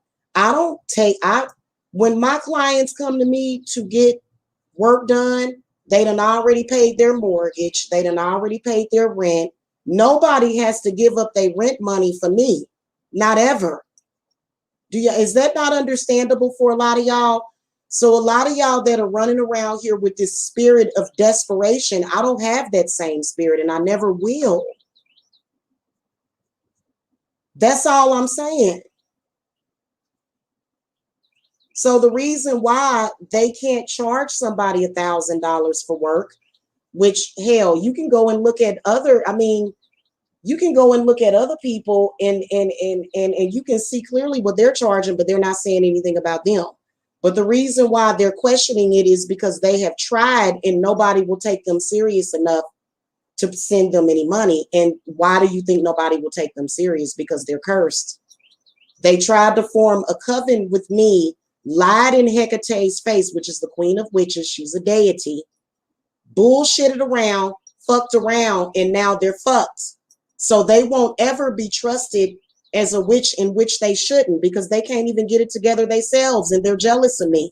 When my clients come to me to get work done, they done already paid their mortgage. They done already paid their rent. Nobody has to give up their rent money for me. Not ever. Is that not understandable for a lot of y'all? So a lot of y'all that are running around here with this spirit of desperation, I don't have that same spirit and I never will. That's all I'm saying. So the reason why they can't charge somebody $1,000 for work, which hell, you can go and look at other, you can go and look at other people and you can see clearly what they're charging, but they're not saying anything about them. But the reason why they're questioning it is because they have tried and nobody will take them serious enough to send them any money. And why do you think nobody will take them serious? Because they're cursed. They tried to form a coven with me, lied in Hecate's face, which is the queen of witches. She's a deity. Bullshitted around, fucked around, and now they're fucked. So they won't ever be trusted as a witch, in which they shouldn't, because they can't even get it together themselves and they're jealous of me.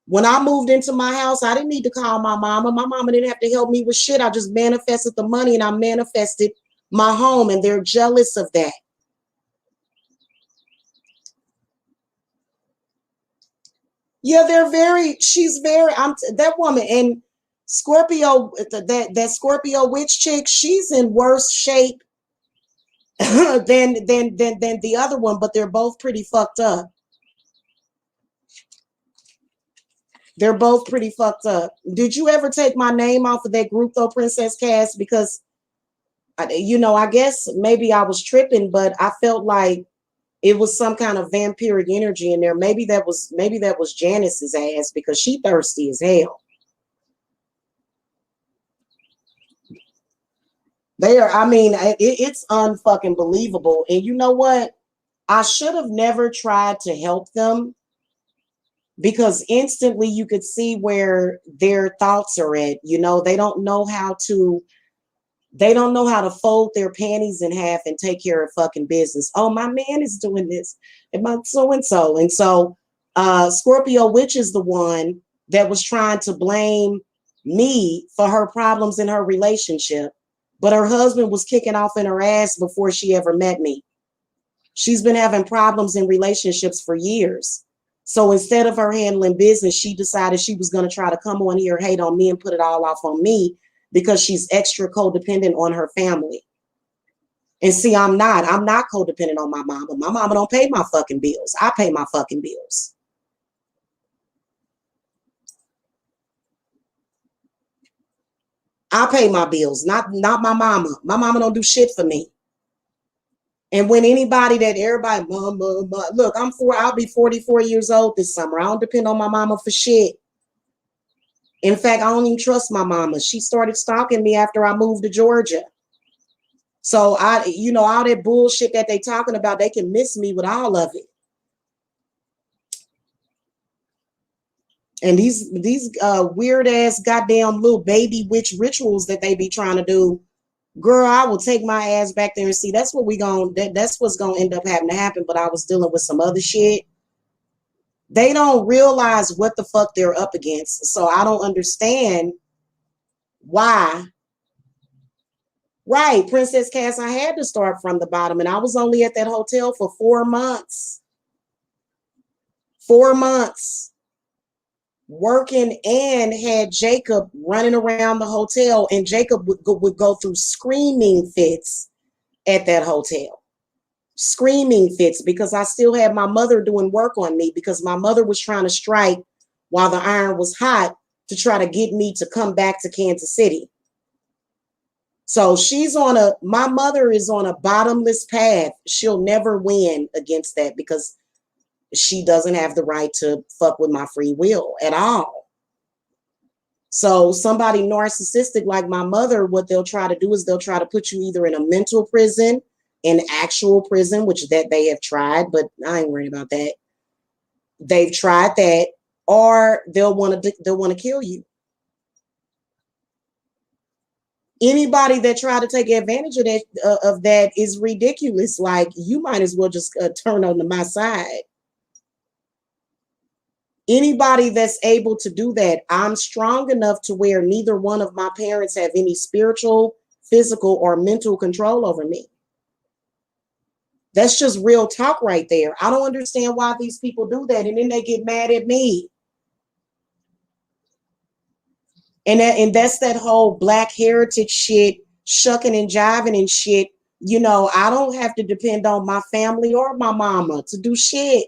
When I moved into my house, I didn't need to call my mama. My mama didn't have to help me with shit. I just manifested the money and I manifested my home, and they're jealous of that. Yeah, that woman and Scorpio, that Scorpio witch chick, she's in worse shape than the other one, but they're both pretty fucked up. They're both pretty fucked up. Did you ever take my name off of that group though, Princess Cass? Because I guess maybe I was tripping, but I felt like it was some kind of vampiric energy in there. Maybe that was Janice's ass, because she thirsty as hell. It's unfucking believable. And you know what? I should have never tried to help them, because instantly you could see where their thoughts are at. They don't know how to fold their panties in half and take care of fucking business. Oh, my man is doing this and my so-and-so. And so Scorpio Witch is the one that was trying to blame me for her problems in her relationship. But her husband was kicking off in her ass before she ever met me. She's been having problems in relationships for years. So instead of her handling business, she decided she was going to try to come on here, hate on me, and put it all off on me, because she's extra codependent on her family. And see, I'm not codependent on my mama. My mama don't pay my fucking bills. I pay my fucking bills. I pay my bills, not my mama. My mama don't do shit for me. And when everybody, mama, look, I'll be 44 years old this summer. I don't depend on my mama for shit. In fact, I don't even trust my mama. She started stalking me after I moved to Georgia. So all that bullshit that they talking about, they can miss me with all of it. And these weird ass goddamn little baby witch rituals that they be trying to do, girl, I will take my ass back there and see. That's what's gonna end up having to happen. But I was dealing with some other shit. They don't realize what the fuck they're up against. So I don't understand why. Right, Princess Cass, I had to start from the bottom, and I was only at that hotel for 4 months. 4 months working, and had Jacob running around the hotel, and Jacob would go through screaming fits at that hotel. Screaming fits because I still had my mother doing work on me, because my mother was trying to strike while the iron was hot to try to get me to come back to Kansas City. So my mother is on a bottomless path. She'll never win against that because she doesn't have the right to fuck with my free will at all. So somebody narcissistic like my mother, what they'll try to do is they'll try to put you either in a mental prison, in actual prison, which that they have tried, but I ain't worried about that. They've tried that, or they'll want to kill you. Anybody that try to take advantage of that is ridiculous. Like, you might as well just turn on to my side. Anybody that's able to do that, I'm strong enough to where neither one of my parents have any spiritual, physical, or mental control over me. That's just real talk right there. I don't understand why these people do that, and then they get mad at me. And that's that whole Black heritage shit, shucking and jiving and shit. You know, I don't have to depend on my family or my mama to do shit.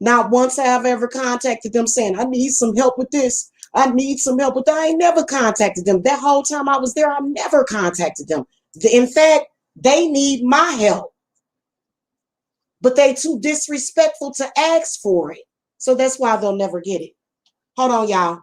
Not once have I ever contacted them saying, I need some help with this. I need some help with that. I ain't never contacted them. That whole time I was there, I never contacted them. In fact, they need my help. But they too disrespectful to ask for it. So that's why they'll never get it. Hold on, y'all.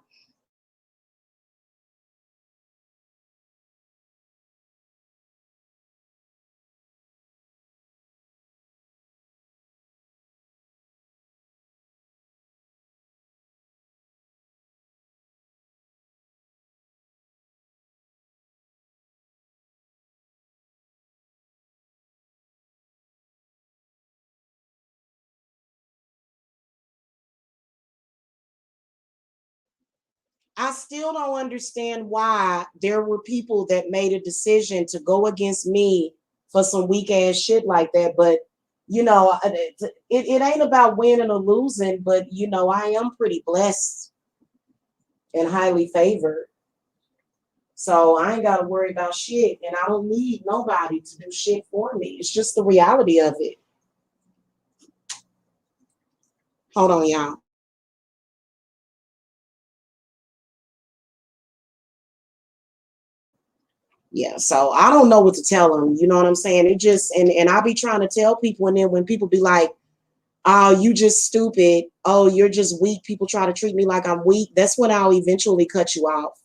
I still don't understand why there were people that made a decision to go against me for some weak ass shit like that. But, you know, it ain't about winning or losing, but, you know, I am pretty blessed and highly favored. So I ain't got to worry about shit. And I don't need nobody to do shit for me. It's just the reality of it. Hold on, y'all. Yeah, so I don't know what to tell them. You know what I'm saying? It just, and I be trying to tell people, and then when people be like, oh, you just stupid, oh, you're just weak, people try to treat me like I'm weak, that's when I'll eventually cut you off.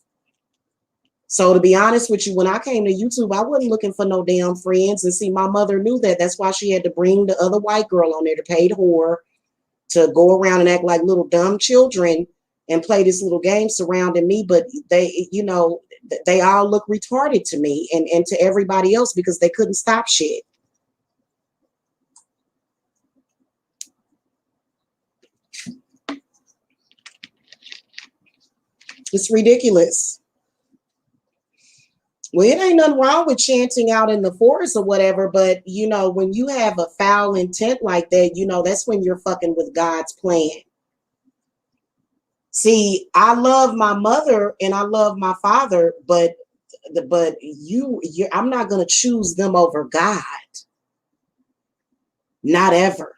So to be honest with you, when I came to YouTube, I wasn't looking for no damn friends. And see, my mother knew that. That's why she had to bring the other white girl on there, the paid whore, to go around and act like little dumb children and play this little game surrounding me. But they, you know, they all look retarded to me and to everybody else because they couldn't stop shit. It's ridiculous. Well, it ain't nothing wrong with chanting out in the forest or whatever, but, you know, when you have a foul intent like that, you know, that's when you're fucking with God's plan. See, I love my mother and I love my father, but I'm not going to choose them over God. Not ever.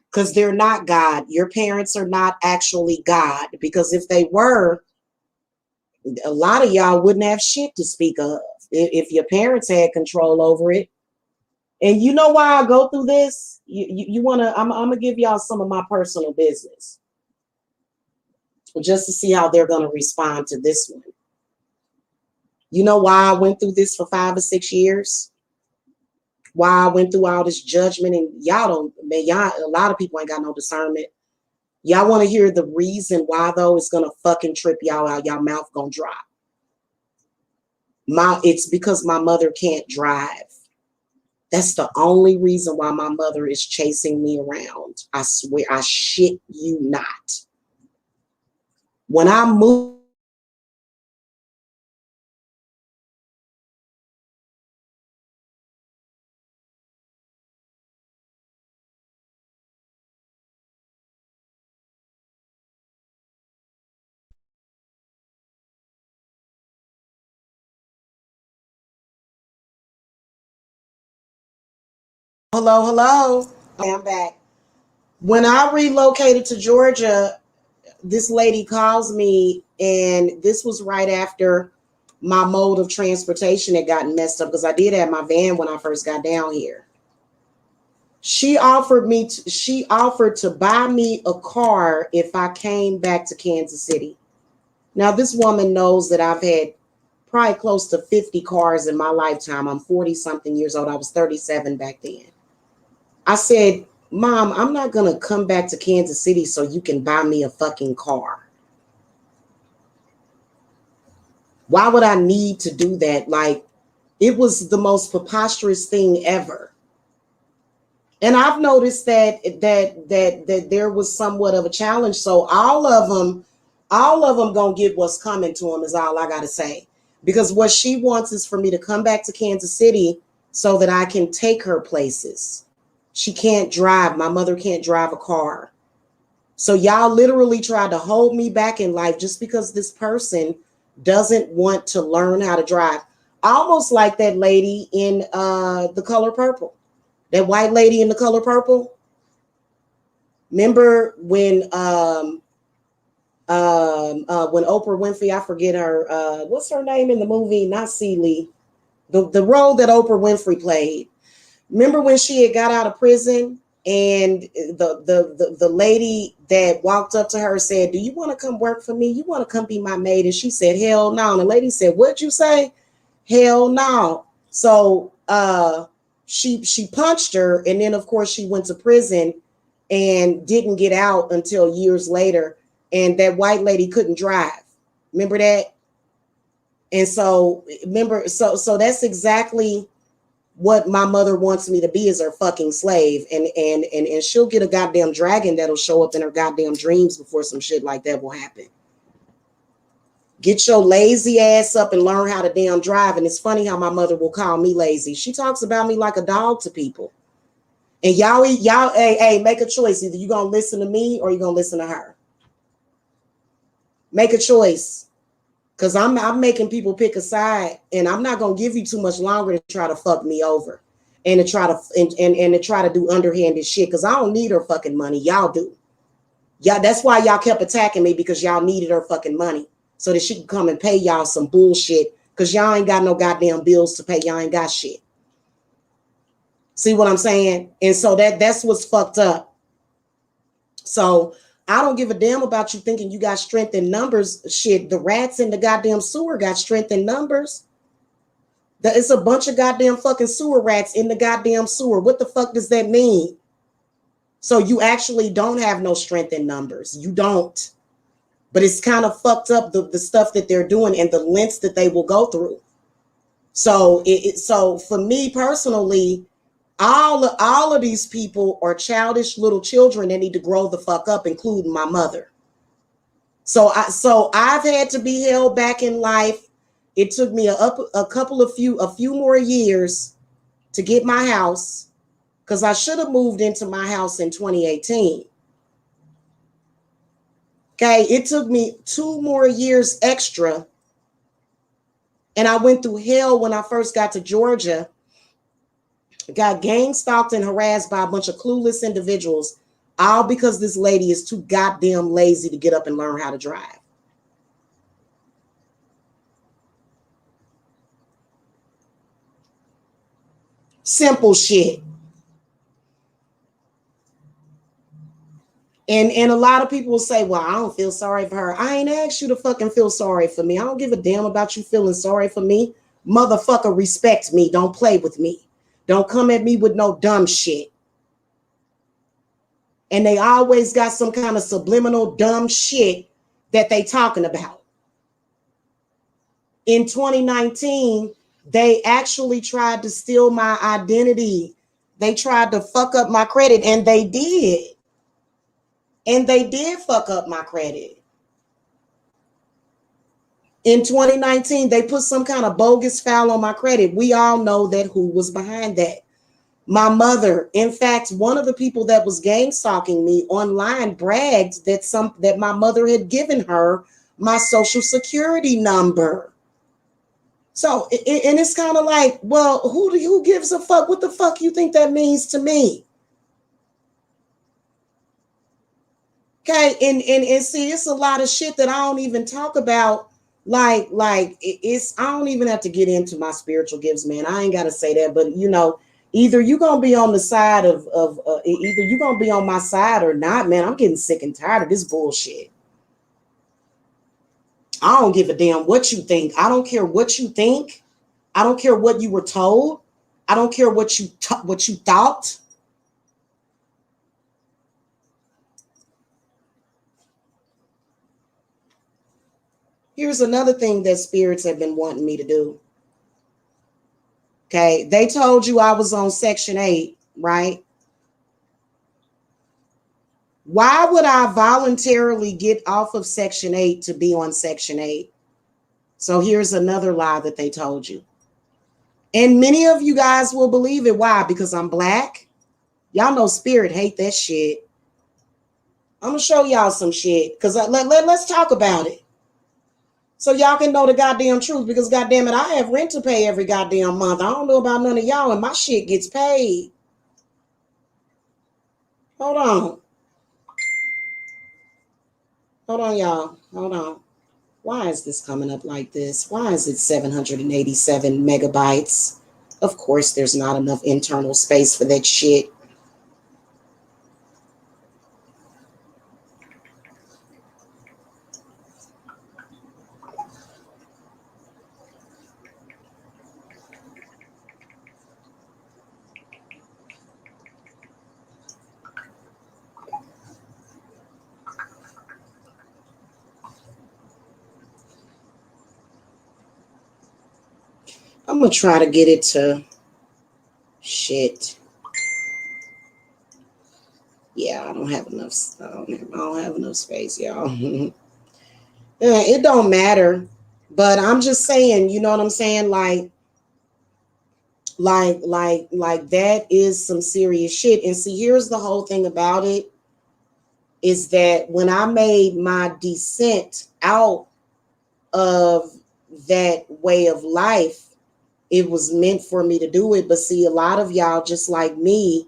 Because they're not God. Your parents are not actually God. Because if they were, a lot of y'all wouldn't have shit to speak of if your parents had control over it. And you know why I go through this? You want to, I'm going to give y'all some of my personal business just to see how they're going to respond to this one. You know why I went through this for 5 or 6 years? Why I went through all this judgment, and y'all don't, man, y'all, a lot of people ain't got no discernment. Y'all want to hear the reason why, though? It's going to fucking trip y'all out. Y'all mouth going to drop. It's because my mother can't drive. That's the only reason why my mother is chasing me around. I swear, I shit you not. When I moved, hello, hello. Okay, I'm back. When I relocated to Georgia, this lady calls me, and this was right after my mode of transportation had gotten messed up because I did have my van when I first got down here. She offered to buy me a car if I came back to Kansas City. Now, this woman knows that I've had probably close to 50 cars in my lifetime. I'm 40 something years old. I was 37 back then. I said, Mom, I'm not going to come back to Kansas City so you can buy me a fucking car. Why would I need to do that? Like, it was the most preposterous thing ever. And I've noticed that there was somewhat of a challenge. So all of them gonna get what's coming to them is all I gotta say. Because what she wants is for me to come back to Kansas City so that I can take her places. She can't drive. My mother can't drive a car. So y'all literally tried to hold me back in life just because this person doesn't want to learn how to drive. Almost like that lady in The Color Purple. That white lady in The Color Purple. Remember when Oprah Winfrey, I forget her, what's her name in the movie? Not Celie. The role that Oprah Winfrey played. Remember when she had got out of prison and the lady that walked up to her said, do you want to come work for me? You want to come be my maid? And she said, hell no. And the lady said, what'd you say? Hell no. So she punched her, and then of course she went to prison and didn't get out until years later, and that white lady couldn't drive. Remember that? And so remember, so that's exactly what my mother wants me to be, is her fucking slave. And she'll get a goddamn dragon that'll show up in her goddamn dreams before some shit like that will happen. Get your lazy ass up and learn how to damn drive. And it's funny how my mother will call me lazy. She talks about me like a dog to people. And y'all, hey, make a choice. Either you're going to listen to me or you're going to listen to her. Make a choice. Because I'm making people pick a side, and I'm not going to give you too much longer to try to fuck me over and to try to do underhanded shit, because I don't need her fucking money. Y'all do. Yeah, that's why y'all kept attacking me, because y'all needed her fucking money so that she could come and pay y'all some bullshit, because y'all ain't got no goddamn bills to pay. Y'all ain't got shit. See what I'm saying? And so that's what's fucked up. So I don't give a damn about you thinking you got strength in numbers. Shit, the rats in the goddamn sewer got strength in numbers. It's a bunch of goddamn fucking sewer rats in the goddamn sewer. What the fuck does that mean? So you actually don't have no strength in numbers. You don't. But it's kind of fucked up, the stuff that they're doing and the lengths that they will go through. So so for me personally, all of these people are childish little children that need to grow the fuck up, including my mother. So I've had to be held back in life. It took me a few more years to get my house, because I should have moved into my house in 2018. Okay, it took me 2 more years extra, and I went through hell when I first got to Georgia. Got gang stalked and harassed by a bunch of clueless individuals, all because this lady is too goddamn lazy to get up and learn how to drive. Simple shit. And a lot of people will say, well, I don't feel sorry for her. I ain't asked you to fucking feel sorry for me. I don't give a damn about you feeling sorry for me. Motherfucker, respect me. Don't play with me. Don't come at me with no dumb shit. And they always got some kind of subliminal dumb shit that they talking about. In 2019, They actually tried to steal my identity. They tried to fuck up my credit, and they did. And they did fuck up my credit. In 2019, they put some kind of bogus foul on my credit. We all know that who was behind that. My mother. In fact, one of the people that was gang stalking me online bragged that my mother had given her my social security number. So, and it's kind of like, well, who gives a fuck? What the fuck you think that means to me? Okay, and see, it's a lot of shit that I don't even talk about. Like it's I don't even have to get into my spiritual gifts, man. I ain't gotta say that, but you know, either you gonna be on the side of either you gonna be on my side or not, man. I'm getting sick and tired of this bullshit. I don't give a damn what you think. I don't care what you think. I don't care what you were told. I don't care what you thought. Here's another thing that spirits have been wanting me to do. Okay, they told you I was on Section 8, right? Why would I voluntarily get off of Section 8 to be on Section 8? So here's another lie that they told you. And many of you guys will believe it. Why? Because I'm black. Y'all know spirit hate that shit. I'm going to show y'all some shit because let's talk about it. So y'all can know the goddamn truth, because goddamn it, I have rent to pay every goddamn month. I don't know about none of y'all, and my shit gets paid. Hold on. Hold on, y'all. Hold on. Why is this coming up like this? Why is it 787 megabytes? Of course, there's not enough internal space for that shit. I'm going to try to get it to shit. Yeah, I don't have enough. I don't have enough space, y'all. It don't matter. But I'm just saying, you know what I'm saying? Like that is some serious shit. And see, here's the whole thing about it, is that when I made my descent out of that way of life, it was meant for me to do it. But see, a lot of y'all, just like me,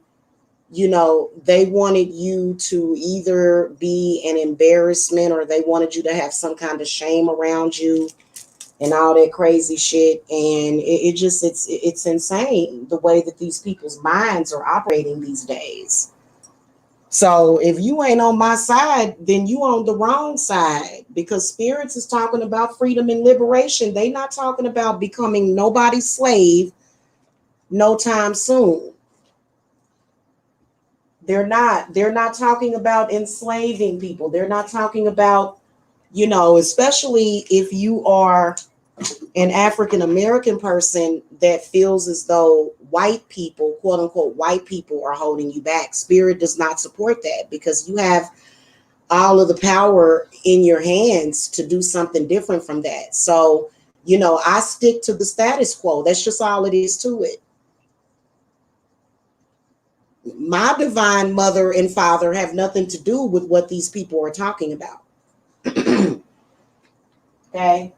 you know, they wanted you to either be an embarrassment, or they wanted you to have some kind of shame around you and all that crazy shit. And it's insane the way that these people's minds are operating these days. So if you ain't on my side, then you on the wrong side, because spirits is talking about freedom and liberation. They not talking about becoming nobody's slave no time soon. They're not talking about enslaving people. They're not talking about, you know, especially if you are an African American person that feels as though white people, quote unquote, white people are holding you back. Spirit does not support that, because you have all of the power in your hands to do something different from that. So, you know, I stick to the status quo. That's just all it is to it. My divine mother and father have nothing to do with what these people are talking about. Okay.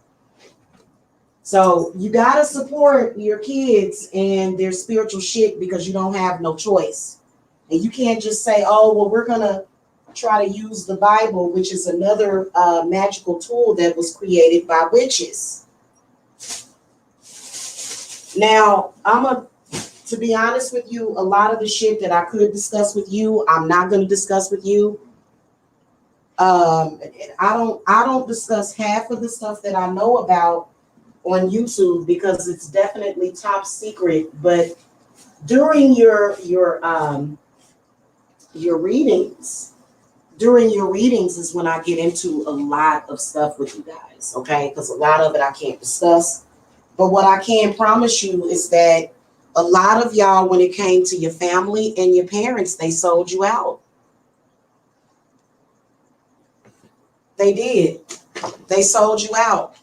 So you got to support your kids and their spiritual shit, because you don't have no choice. And you can't just say, oh, well, we're going to try to use the Bible, which is another magical tool that was created by witches. Now, to be honest with you, a lot of the shit that I could discuss with you, I'm not going to discuss with you. I don't discuss half of the stuff that I know about on YouTube, because it's definitely top secret. But during your readings, is when I get into a lot of stuff with you guys, okay? Because a lot of it I can't discuss. But what I can promise you is that a lot of y'all, when it came to your family and your parents, they sold you out. They did. They sold you out.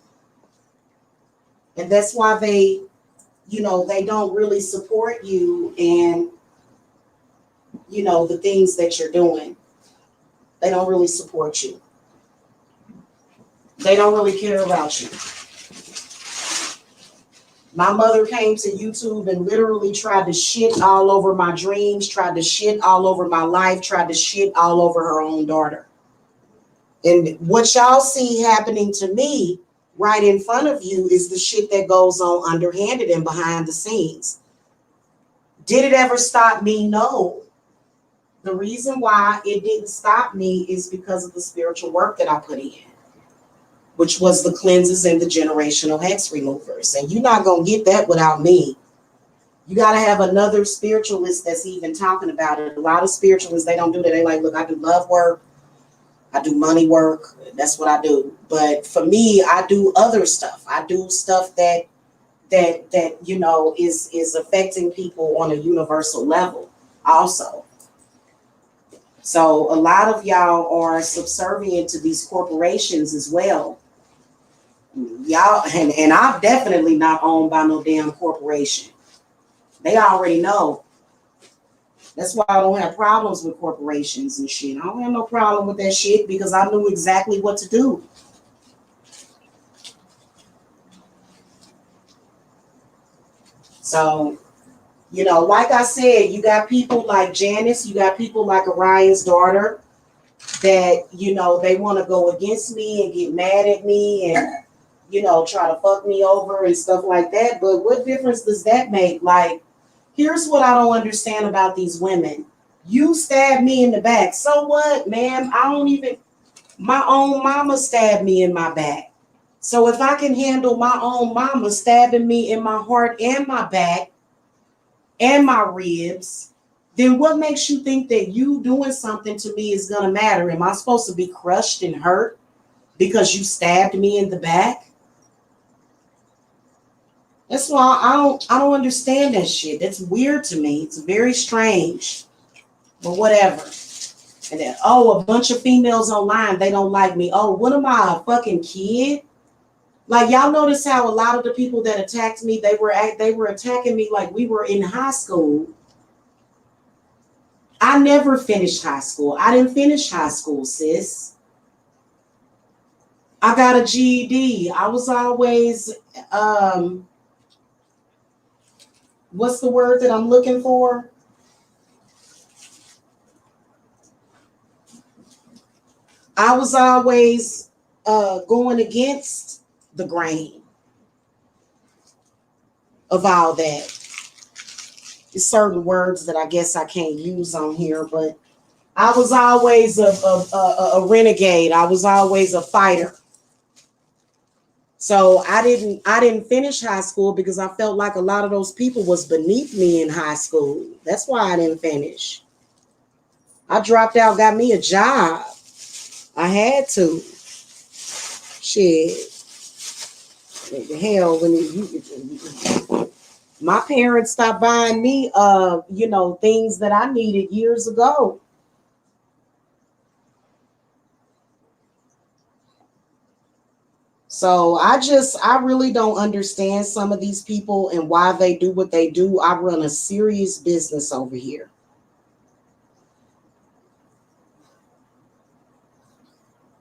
And that's why they, they don't really support you and, the things that you're doing. They don't really support you. They don't really care about you. My mother came to YouTube and literally tried to shit all over my dreams, tried to shit all over my life, tried to shit all over her own daughter. And what y'all see happening to me right in front of you is the shit that goes on underhanded and behind the scenes. Did it ever stop me? No. The reason why it didn't stop me is because of the spiritual work that I put in, which was the cleanses and the generational hex removers. And you're not going to get that without me. You got to have another spiritualist that's even talking about it. A lot of spiritualists, they don't do that. They like, look, I do love work. I do money work. That's what I do. But for me, I do other stuff. I do stuff that is affecting people on a universal level also. So a lot of y'all are subservient to these corporations as well. Y'all, and I'm definitely not owned by no damn corporation. They already know. That's why I don't have problems with corporations and shit. I don't have no problem with that shit because I knew exactly what to do. So, like I said, you got people like Janice, you got people like Orion's daughter that, they want to go against me and get mad at me and, try to fuck me over and stuff like that. But what difference does that make? Like, here's what I don't understand about these women. You stabbed me in the back. So what, ma'am? My own mama stabbed me in my back. So if I can handle my own mama stabbing me in my heart and my back and my ribs, then what makes you think that you doing something to me is going to matter? Am I supposed to be crushed and hurt because you stabbed me in the back? That's why I don't understand that shit. That's weird to me. It's very strange. But whatever. And then, a bunch of females online, they don't like me. Oh, what am I, a fucking kid? Like, y'all notice how a lot of the people that attacked me, they were attacking me like we were in high school. I never finished high school. I didn't finish high school, sis. I got a GED. I was always, what's the word that I'm looking for? I was always going against the grain of all that. There's certain words that I guess I can't use on here, but I was always a renegade. I was always a fighter. So I didn't finish high school because I felt like a lot of those people was beneath me in high school. That's why I didn't finish. I dropped out, got me a job. I had to. Shit. Hell, when my parents stopped buying me, things that I needed years ago. So I really don't understand some of these people and why they do what they do. I run a serious business over here.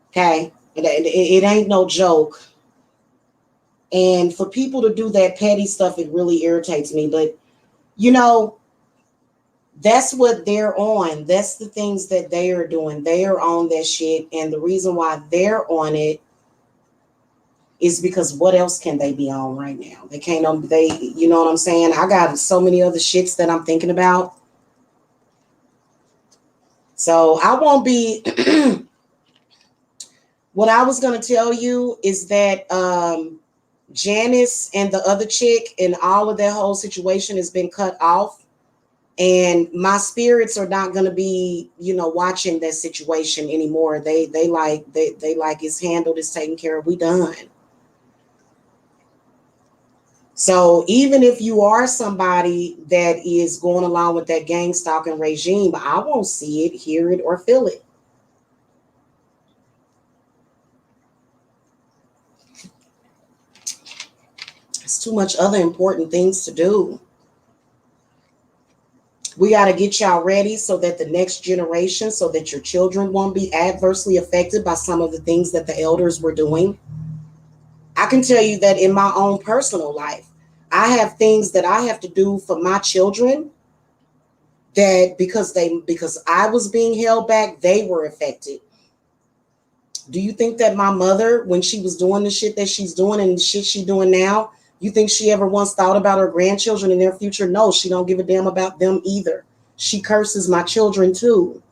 Okay, it ain't no joke. And for people to do that petty stuff, it really irritates me. But, that's what they're on. That's the things that they are doing. They are on that shit. And the reason why they're on it is because what else can they be on right now? They can't, you know what I'm saying? I got so many other shits that I'm thinking about. So I won't be, what I was going to tell you is that Janice and the other chick and all of that whole situation has been cut off. And my spirits are not going to be, watching that situation anymore. They like it's handled, it's taken care of. We done. So even if you are somebody that is going along with that gang stalking regime, I won't see it, hear it, or feel it. It's too much other important things to do. We got to get y'all ready so that the next generation, so that your children won't be adversely affected by some of the things that the elders were doing. I can tell you that in my own personal life, I have things that I have to do for my children that because I was being held back, they were affected. Do you think that my mother, when she was doing the shit that she's doing and the shit she's doing now, you think she ever once thought about her grandchildren and their future? No, she don't give a damn about them either. She curses my children too.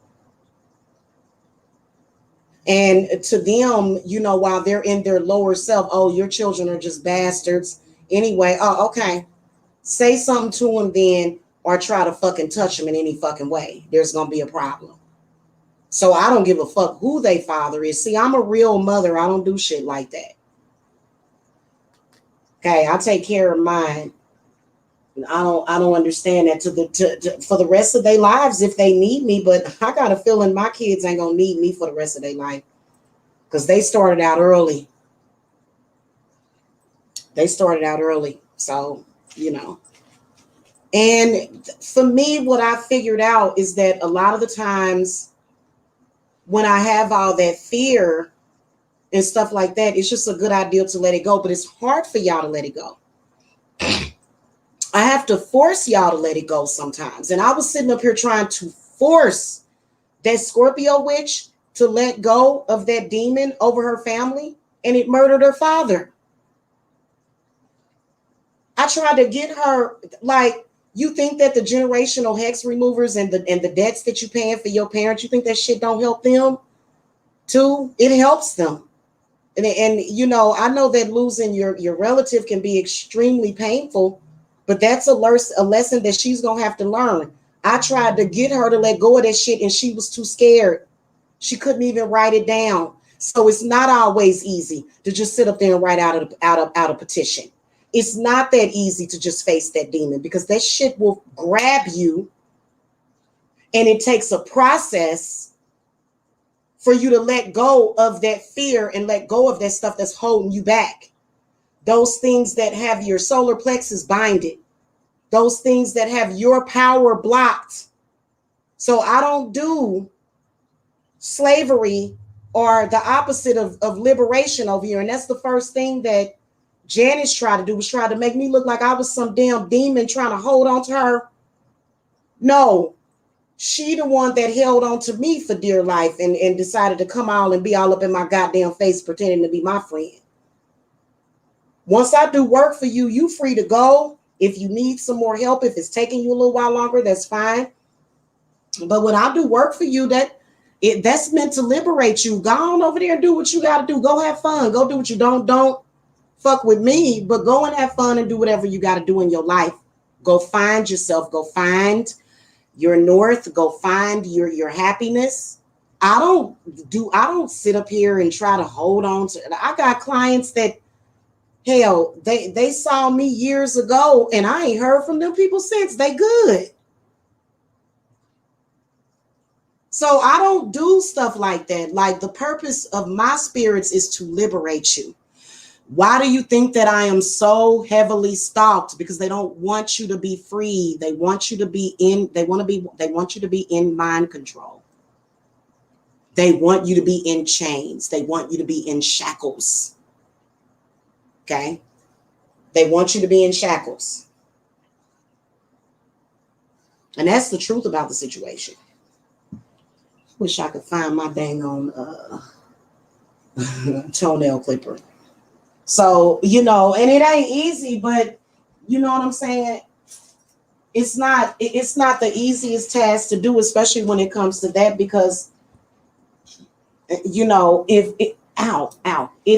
And to them, while they're in their lower self, oh, your children are just bastards. Anyway, oh, okay. Say something to them then, or try to fucking touch them in any fucking way. There's going to be a problem. So I don't give a fuck who they father is. See, I'm a real mother. I don't do shit like that. Okay, I take care of mine. I don't understand that for the rest of their lives if they need me, but I got a feeling my kids ain't gonna need me for the rest of their life because they started out early. So, And for me, what I figured out is that a lot of the times when I have all that fear and stuff like that, it's just a good idea to let it go, but it's hard for y'all to let it go. I have to force y'all to let it go sometimes. And I was sitting up here trying to force that Scorpio witch to let go of that demon over her family, and it murdered her father. I tried to get her, like, you think that the generational hex removers and the debts that you're paying for your parents, you think that shit don't help them too? It helps them. And I know that losing your relative can be extremely painful, but that's a lesson that she's going to have to learn. I tried to get her to let go of that shit and she was too scared. She couldn't even write it down. So it's not always easy to just sit up there and write out a petition. It's not that easy to just face that demon because that shit will grab you, and it takes a process for you to let go of that fear and let go of that stuff that's holding you back. Those things that have your solar plexus binded. Those things that have your power blocked. So I don't do slavery or the opposite of liberation over here. And that's the first thing that Janice tried to do, was try to make me look like I was some damn demon trying to hold on to her. No, she the one that held on to me for dear life and decided to come out and be all up in my goddamn face pretending to be my friend. Once I do work for you, you free to go. If you need some more help, if it's taking you a little while longer, that's fine. But when I do work for you, that's meant to liberate you. Go on over there and do what you got to do. Go have fun. Go do what you don't fuck with me, but go and have fun and do whatever you got to do in your life. Go find yourself. Go find your north. Go find your happiness. I don't sit up here and try to hold on to. I got clients that, hell, they saw me years ago and I ain't heard from them people since. They good. So I don't do stuff like that. Like, the purpose of my spirits is to liberate you. Why do you think that I am so heavily stalked? Because they don't want you to be free. They want you to be they want you to be in mind control. They want you to be in chains. They want you to be in shackles. Okay? They want you to be in shackles. And that's the truth about the situation. Wish I could find my dang on toenail clipper. So, and it ain't easy, but you know what I'm saying? It's not the easiest task to do, especially when it comes to that, because, if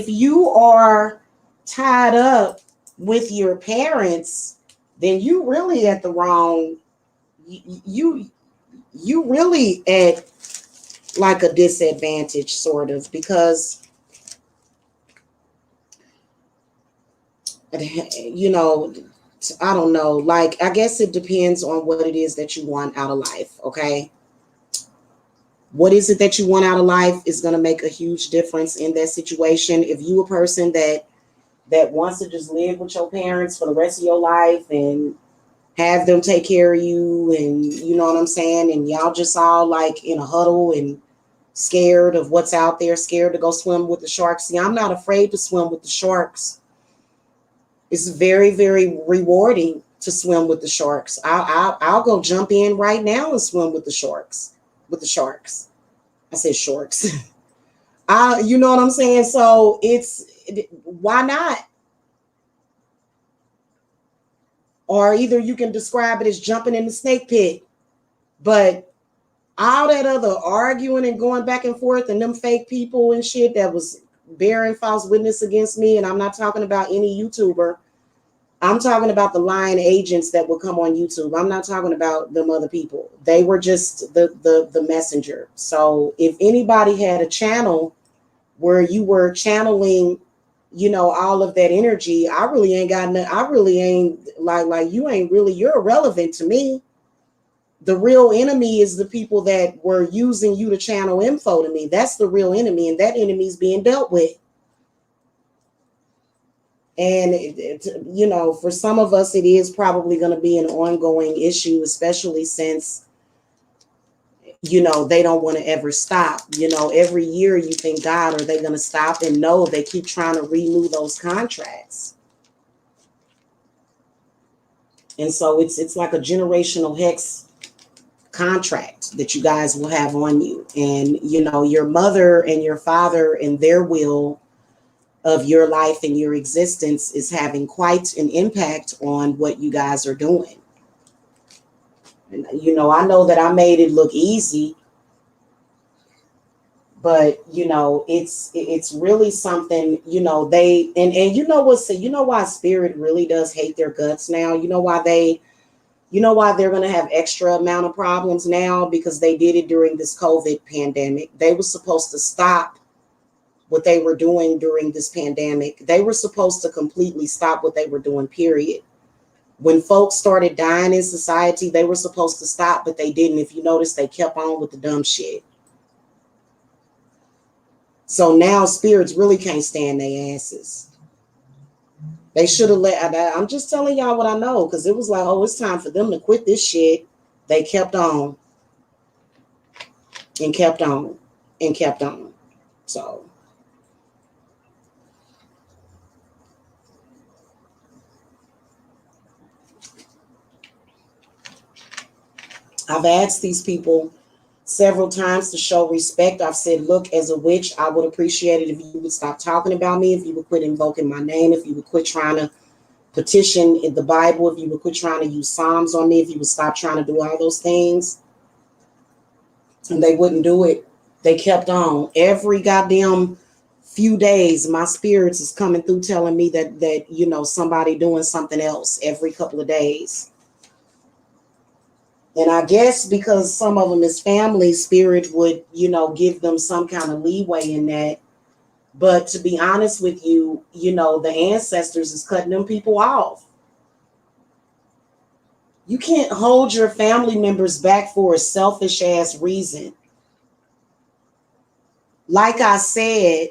you are tied up with your parents, then you really at the wrong, you really at like a disadvantage, sort of, because You know, I don't know. Like, I guess it depends on what it is that you want out of life. Okay. What is it that you want out of life is going to make a huge difference in that situation. If you a person that wants to just live with your parents for the rest of your life and have them take care of you, and you know what I'm saying, and y'all just all like in a huddle and scared of what's out there, scared to go swim with the sharks. See, I'm not afraid to swim with the sharks. It's very, very rewarding to swim with the sharks. I'll go jump in right now and swim with the sharks. With the sharks, I said sharks. You know what I'm saying. So why not? Or either you can describe it as jumping in the snake pit, but all that other arguing and going back and forth and them fake people and shit that was bearing false witness against me. And I'm not talking about any YouTuber. I'm talking about the lying agents that would come on YouTube. I'm not talking about them other people. They were just the messenger. So if anybody had a channel where you were channeling, you know, all of that energy, I really ain't got nothing. I really ain't like you ain't really, you're irrelevant to me. The real enemy is the people that were using you to channel info to me. That's the real enemy, and that enemy is being dealt with. And, you know, for some of us, it is probably going to be an ongoing issue, especially since, you know, they don't want to ever stop. You know, every year you think, God, are they going to stop? And no, they keep trying to renew those contracts. And so it's like a generational hex contract that you guys will have on you. And, you know, your mother and your father and their will of your life and your existence is having quite an impact on what you guys are doing. And, you know, I know that I made it look easy, but, you know, it's really something, you know, and you know what, so you know why spirit really does hate their guts now. You know why they're going to have extra amount of problems now, because they did it during this COVID pandemic. They were supposed to stop what they were doing during this pandemic. They were supposed to completely stop what they were doing, period. When folks started dying in society, they were supposed to stop, but they didn't. If you notice, they kept on with the dumb shit. So now spirits really can't stand their asses. They should have I'm just telling y'all what I know, because it was like, oh, it's time for them to quit this shit. They kept on and kept on and kept on. So I've asked these people several times to show respect. I've said, look, as a witch, I would appreciate it if you would stop talking about me, if you would quit invoking my name, if you would quit trying to petition in the Bible, if you would quit trying to use Psalms on me, if you would stop trying to do all those things. And they wouldn't do it. They kept on. Every goddamn few days, my spirits is coming through telling me that you know, somebody doing something else every couple of days. And I guess because some of them is family, spirit would, you know, give them some kind of leeway in that. But to be honest with you, you know, the ancestors is cutting them people off. You can't hold your family members back for a selfish ass reason. Like I said,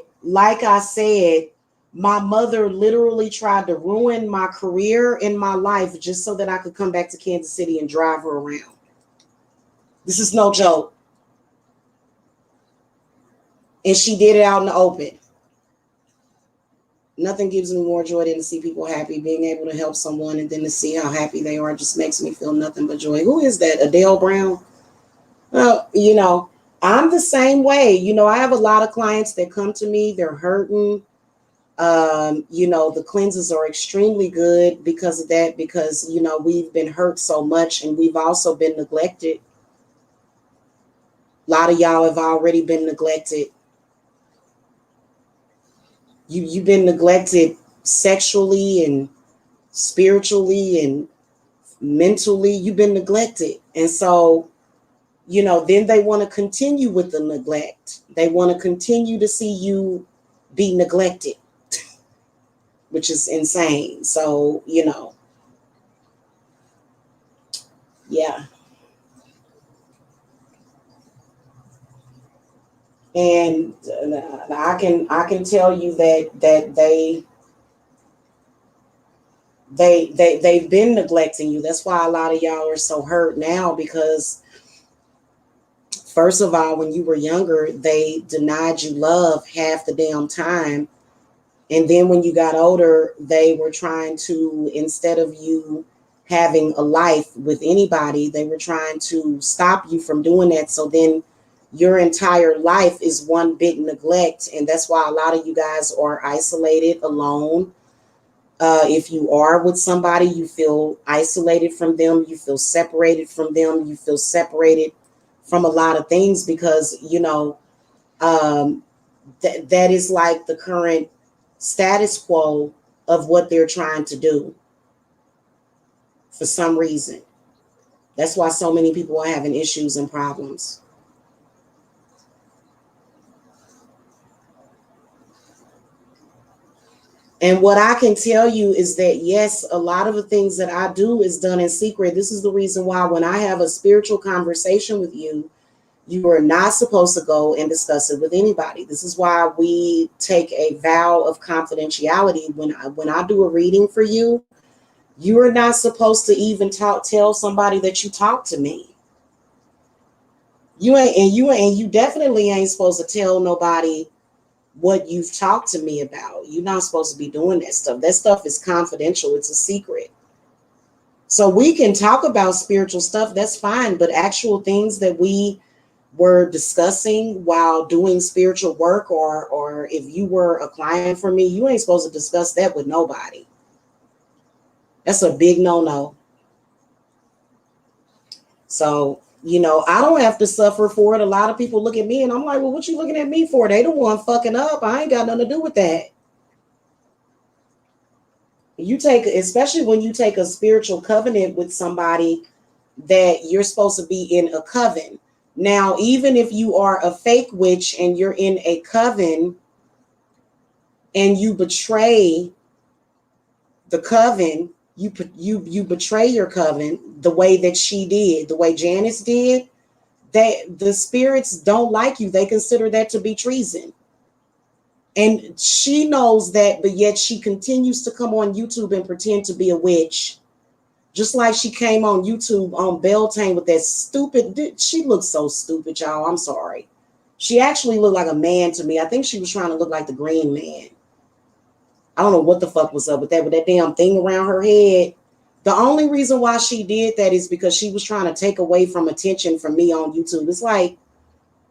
my mother literally tried to ruin my career and my life just so that I could come back to Kansas City and drive her around. This is no joke. And she did it out in the open. Nothing gives me more joy than to see people happy. Being able to help someone and then to see how happy they are just makes me feel nothing but joy. Who is that? Adele Brown? Well, you know, I'm the same way. You know, I have a lot of clients that come to me. They're hurting. You know, the cleanses are extremely good because of that, because, you know, we've been hurt so much and we've also been neglected. A lot of y'all have already been neglected. You've been neglected sexually and spiritually and mentally. You've been neglected. And so, you know, then they want to continue with the neglect. They want to continue to see you be neglected. which is insane. So, you know, yeah. And I can tell you that they've been neglecting you. That's why a lot of y'all are so hurt now, because first of all, when you were younger, they denied you love half the damn time. And then when you got older, they were trying to, instead of you having a life with anybody, they were trying to stop you from doing that. So then your entire life is one big neglect. And that's why a lot of you guys are isolated, alone. If you are with somebody, you feel isolated from them, you feel separated from them, you feel separated from a lot of things, because, you know, that is like the current status quo of what they're trying to do for some reason. That's why so many people are having issues and problems. And what I can tell you is that, yes, a lot of the things that I do is done in secret. This is the reason why when I have a spiritual conversation with you, you are not supposed to go and discuss it with anybody. This is why we take a vow of confidentiality. When I do a reading for you, you are not supposed to even tell somebody that you talk to me. You definitely ain't supposed to tell nobody what you've talked to me about. You're not supposed to be doing that stuff. That stuff is confidential. It's a secret. So we can talk about spiritual stuff, that's fine, but actual things that we were discussing while doing spiritual work, or if you were a client for me, you ain't supposed to discuss that with nobody. That's a big no-no. So, you know, I don't have to suffer for it. A lot of people look at me and I'm like, well, what you looking at me for? They the one fucking up. I ain't got nothing to do with that. You take, especially when you take a spiritual covenant with somebody, that you're supposed to be in a coven. Now, even if you are a fake witch and you're in a coven and you betray the coven, you betray your coven the way that she did, the way Janice did, that the spirits don't like you. They consider that to be treason. And she knows that, but yet she continues to come on YouTube and pretend to be a witch. Just like she came on YouTube on Beltane with that stupid, she looks so stupid, y'all. I'm sorry. She actually looked like a man to me. I think she was trying to look like the Green Man. I don't know what the fuck was up with that damn thing around her head. The only reason why she did that is because she was trying to take away from attention from me on YouTube. It's like,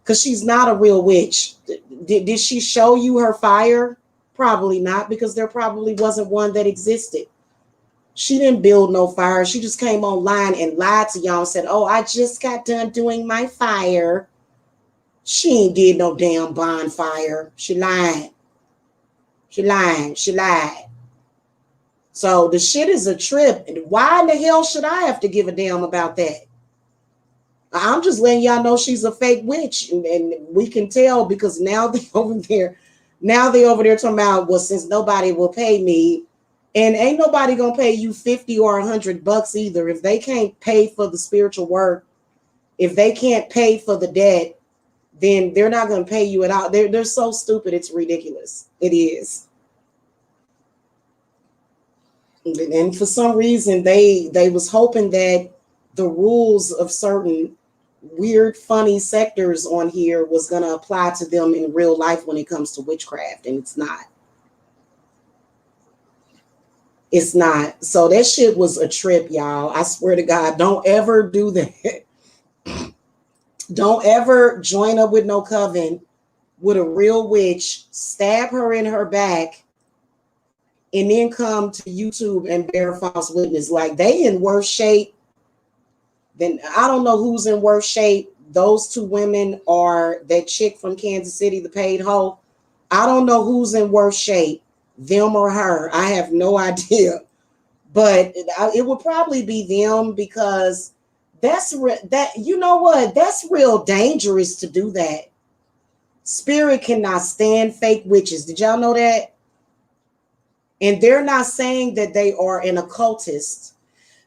because she's not a real witch. Did she show you her fire? Probably not, because there probably wasn't one that existed. She didn't build no fire. She just came online and lied to y'all and said, oh, I just got done doing my fire. She ain't did no damn bonfire. She lied. She lied. She lied. So the shit is a trip. And why in the hell should I have to give a damn about that? I'm just letting y'all know she's a fake witch. And we can tell because now they over there talking about, well, since nobody will pay me, and ain't nobody gonna pay you 50 or $100 either. If they can't pay for the spiritual work, if they can't pay for the debt, then they're not gonna pay you at all. They're so stupid, it's ridiculous. It is. And for some reason, they was hoping that the rules of certain weird, funny sectors on here was gonna apply to them in real life when it comes to witchcraft, and it's not. It's not. So that shit was a trip, y'all. I swear to God, don't ever do that. Don't ever join up with no coven with a real witch, stab her in her back, and then come to YouTube and bear false witness. Like, they in worse shape than, I don't know who's in worse shape. Those two women are that chick from Kansas City, the paid hoe. I don't know who's in worse shape, them or her. I have no idea. But it would probably be them, because you know what? That's real dangerous to do that. Spirit cannot stand fake witches. Did y'all know that? And they're not saying that they are an occultist.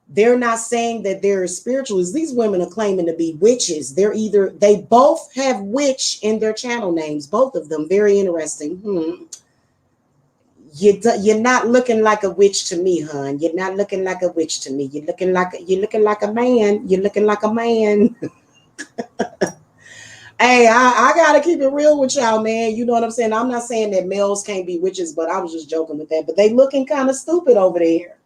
They're not saying that they're spiritualists. These women are claiming to be witches. They both have witch in their channel names, both of them. Very interesting. You're not looking like a witch to me, hon. You're not looking like a witch to me. You're looking like a man. You're looking like a man. Hey, I gotta keep it real with y'all, man. You know what I'm saying? I'm not saying that males can't be witches, but I was just joking with that. But they looking kind of stupid over there.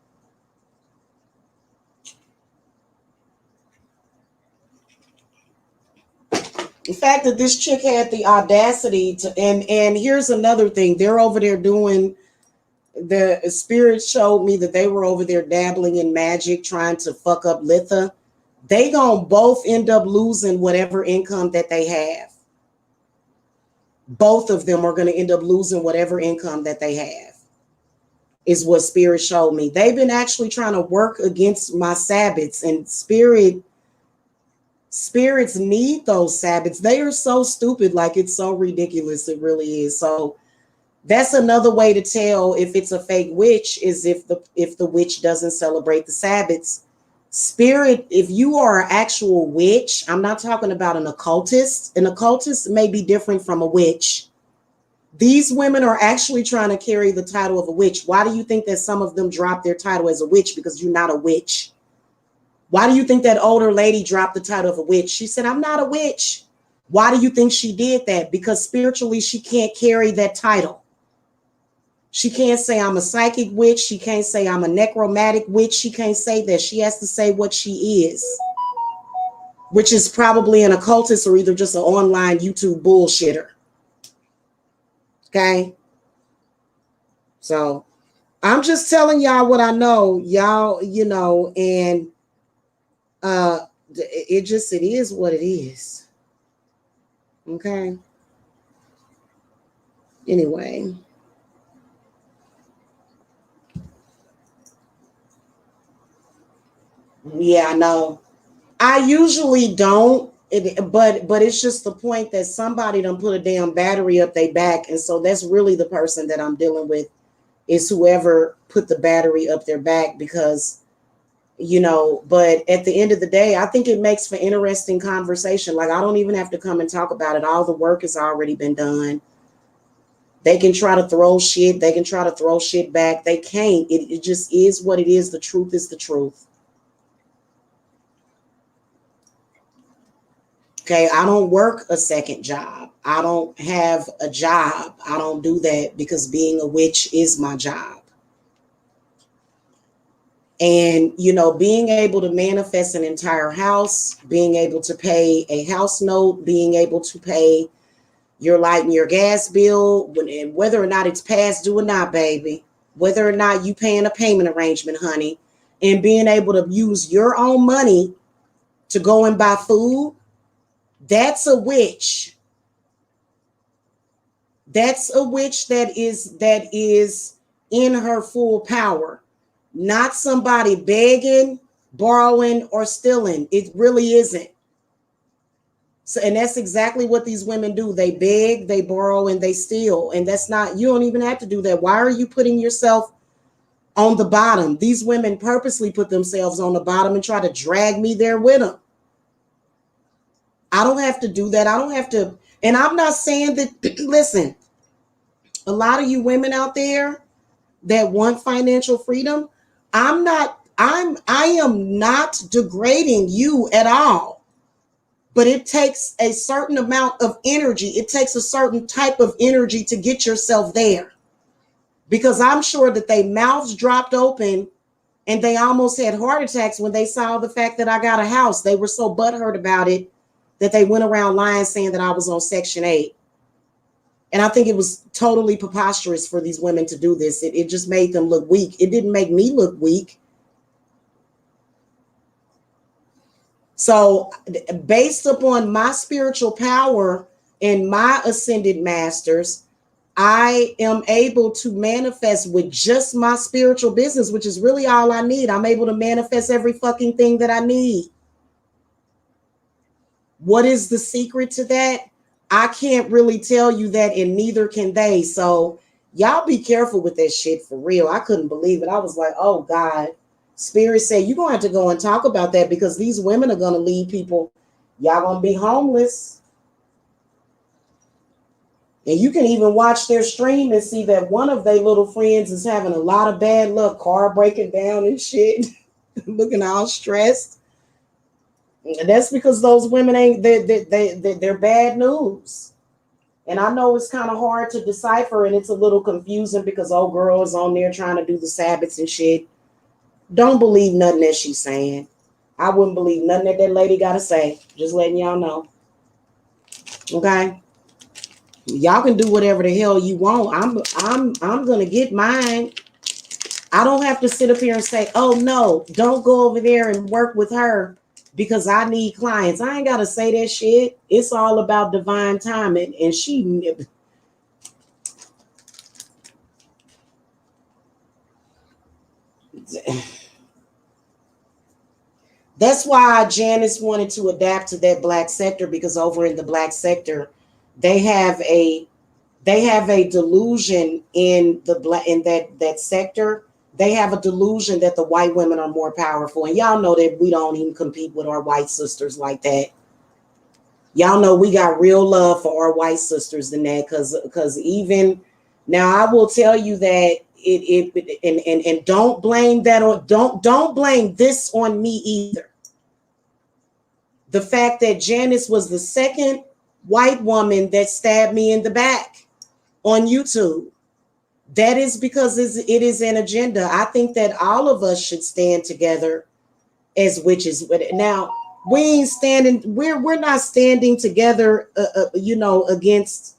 The fact that this chick had the audacity to, and here's another thing, they're over there doing, the spirit showed me that they were over there dabbling in magic, trying to fuck up Litha. They gonna both end up losing whatever income that they have. Both of them are gonna end up losing whatever income that they have, is what spirit showed me. They've been actually trying to work against my Sabbats, and spirits need those Sabbats. They are so stupid, like it's so ridiculous. It really is. So that's another way to tell if it's a fake witch, is if the witch doesn't celebrate the Sabbats. Spirit, if you are an actual witch, I'm not talking about an occultist. An occultist may be different from a witch. These women are actually trying to carry the title of a witch. Why do you think that some of them drop their title as a witch? Because you're not a witch. Why do you think that older lady dropped the title of a witch? She said, I'm not a witch. Why do you think she did that? Because spiritually, she can't carry that title. She can't say I'm a psychic witch. She can't say I'm a necromantic witch. She can't say that. She has to say what she is, which is probably an occultist or either just an online YouTube bullshitter. Okay? So I'm just telling y'all what I know. Y'all, and it is what it is. Okay? Anyway. Yeah, I know. I usually don't, but it's just the point that somebody done put a damn battery up their back, and so that's really the person that I'm dealing with, is whoever put the battery up their back, because but at the end of the day, I think it makes for interesting conversation. Like, I don't even have to come and talk about it. All the work has already been done. They can try to throw shit. They can try to throw shit back. They can't. It just is what it is. The truth is the truth. Okay, I don't work a second job. I don't have a job. I don't do that because being a witch is my job. And, being able to manifest an entire house, being able to pay a house note, being able to pay your light and your gas bill, and whether or not it's past due or not, baby, whether or not you paying a payment arrangement, honey, and being able to use your own money to go and buy food, that's a witch. That's a witch that is in her full power, not somebody begging, borrowing, or stealing. It really isn't. So, and that's exactly what these women do. They beg, they borrow, and they steal. And that's not, you don't even have to do that. Why are you putting yourself on the bottom? These women purposely put themselves on the bottom and try to drag me there with them. I don't have to do that. I don't have to. And I'm not saying that, listen, a lot of you women out there that want financial freedom, I am not degrading you at all. But it takes a certain amount of energy. It takes a certain type of energy to get yourself there. Because I'm sure that their mouths dropped open and they almost had heart attacks when they saw the fact that I got a house. They were so butthurt about it that they went around lying, saying that I was on Section 8. And I think it was totally preposterous for these women to do this. It just made them look weak. It didn't make me look weak. So based upon my spiritual power and my ascended masters, I am able to manifest with just my spiritual business, which is really all I need. I'm able to manifest every fucking thing that I need. What is the secret to that? I can't really tell you that, and neither can they. So Y'all be careful with that shit for real. I couldn't believe it. I was like, oh God. Spirit said, you're going to have to go and talk about that because these women are going to lead people. Y'all going to be homeless. And you can even watch their stream and see that one of their little friends is having a lot of bad luck, car breaking down and shit, looking all stressed. And that's because those women ain't, they're bad news. And I know it's kind of hard to decipher and it's a little confusing because old girl is on there trying to do the Sabbats and shit. Don't believe nothing that she's saying. I wouldn't believe nothing that that lady got to say. Just letting y'all know. Okay? Y'all can do whatever the hell you want. I'm going to get mine. I don't have to sit up here and say, oh no, don't go over there and work with her because I need clients. I ain't got to say that shit. It's all about divine timing. And she... That's why Janice wanted to adapt to that black sector, because over in the black sector, they have a delusion in the black, in that sector. They have a delusion that the white women are more powerful. And y'all know that we don't even compete with our white sisters like that. Y'all know we got real love for our white sisters than that, because even now I will tell you that and don't blame that on don't blame this on me either. The fact that Janice was the second white woman that stabbed me in the back on YouTube, that is because it is an agenda. I think that all of us should stand together as witches. Now, we ain't standing, we're not standing together, against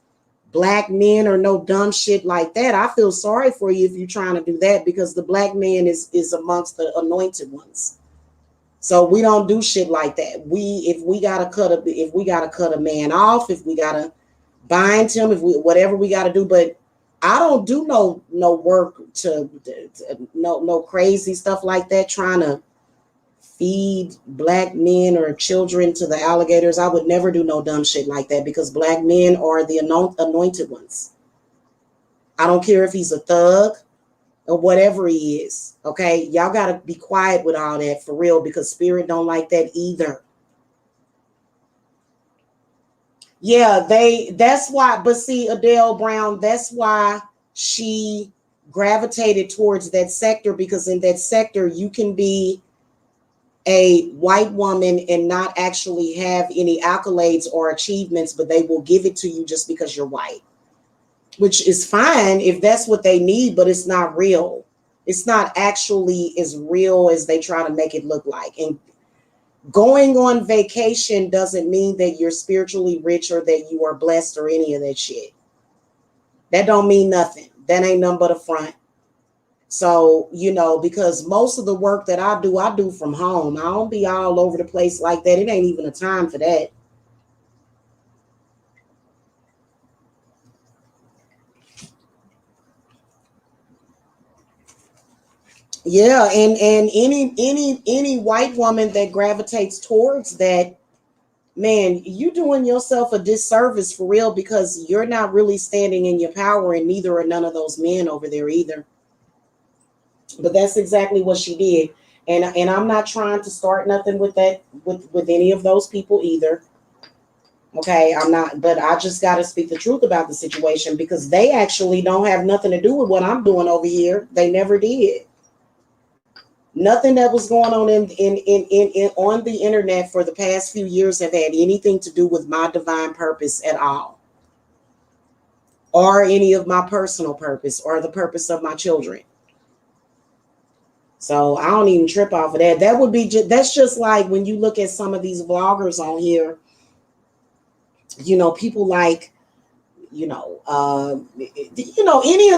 black men or no dumb shit like that. I feel sorry for you if you're trying to do that, because the black man is amongst the anointed ones. So we don't do shit like that. If we gotta cut a man off, if we gotta bind him, whatever we gotta do, but I don't do no work to no crazy stuff like that, trying to feed black men or children to the alligators. I would never do no dumb shit like that, because black men are the anointed ones. I don't care if he's a thug or whatever he is. Okay, y'all got to be quiet with all that for real, because spirit don't like that either. Yeah, that's why, but see, Adele Brown, that's why she gravitated towards that sector, because in that sector you can be a white woman and not actually have any accolades or achievements, but they will give it to you just because you're white, which is fine if that's what they need, but it's not real. It's not actually as real as they try to make it look like. And going on vacation doesn't mean that you're spiritually rich or that you are blessed or any of that shit. That don't mean nothing. That ain't nothing but a front. So, because most of the work that I do from home. I don't be all over the place like that. It ain't even a time for that. Yeah, and any white woman that gravitates towards that, man, you doing yourself a disservice for real, because you're not really standing in your power, and neither are none of those men over there either. But that's exactly what she did. And I'm not trying to start nothing with that with any of those people either. Okay, I'm not, but I just got to speak the truth about the situation, because they actually don't have nothing to do with what I'm doing over here. They never did. Nothing that was going on in on the internet for the past few years have had anything to do with my divine purpose at all, or any of my personal purpose, or the purpose of my children. So I don't even trip off of that. That would be that's just like when you look at some of these vloggers on here. People like, any of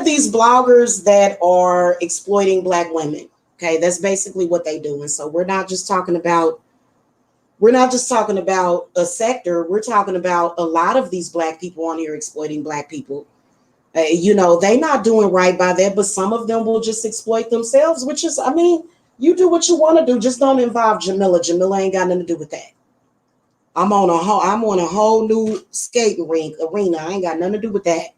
these bloggers that are exploiting black women. Okay, that's basically what they do. And so we're not just talking about a sector. We're talking about a lot of these black people on here exploiting black people. They not doing right by that, but some of them will just exploit themselves, which is, you do what you want to do. Just don't involve Jamila. Jamila ain't got nothing to do with that. I'm on a whole new skating rink arena. I ain't got nothing to do with that.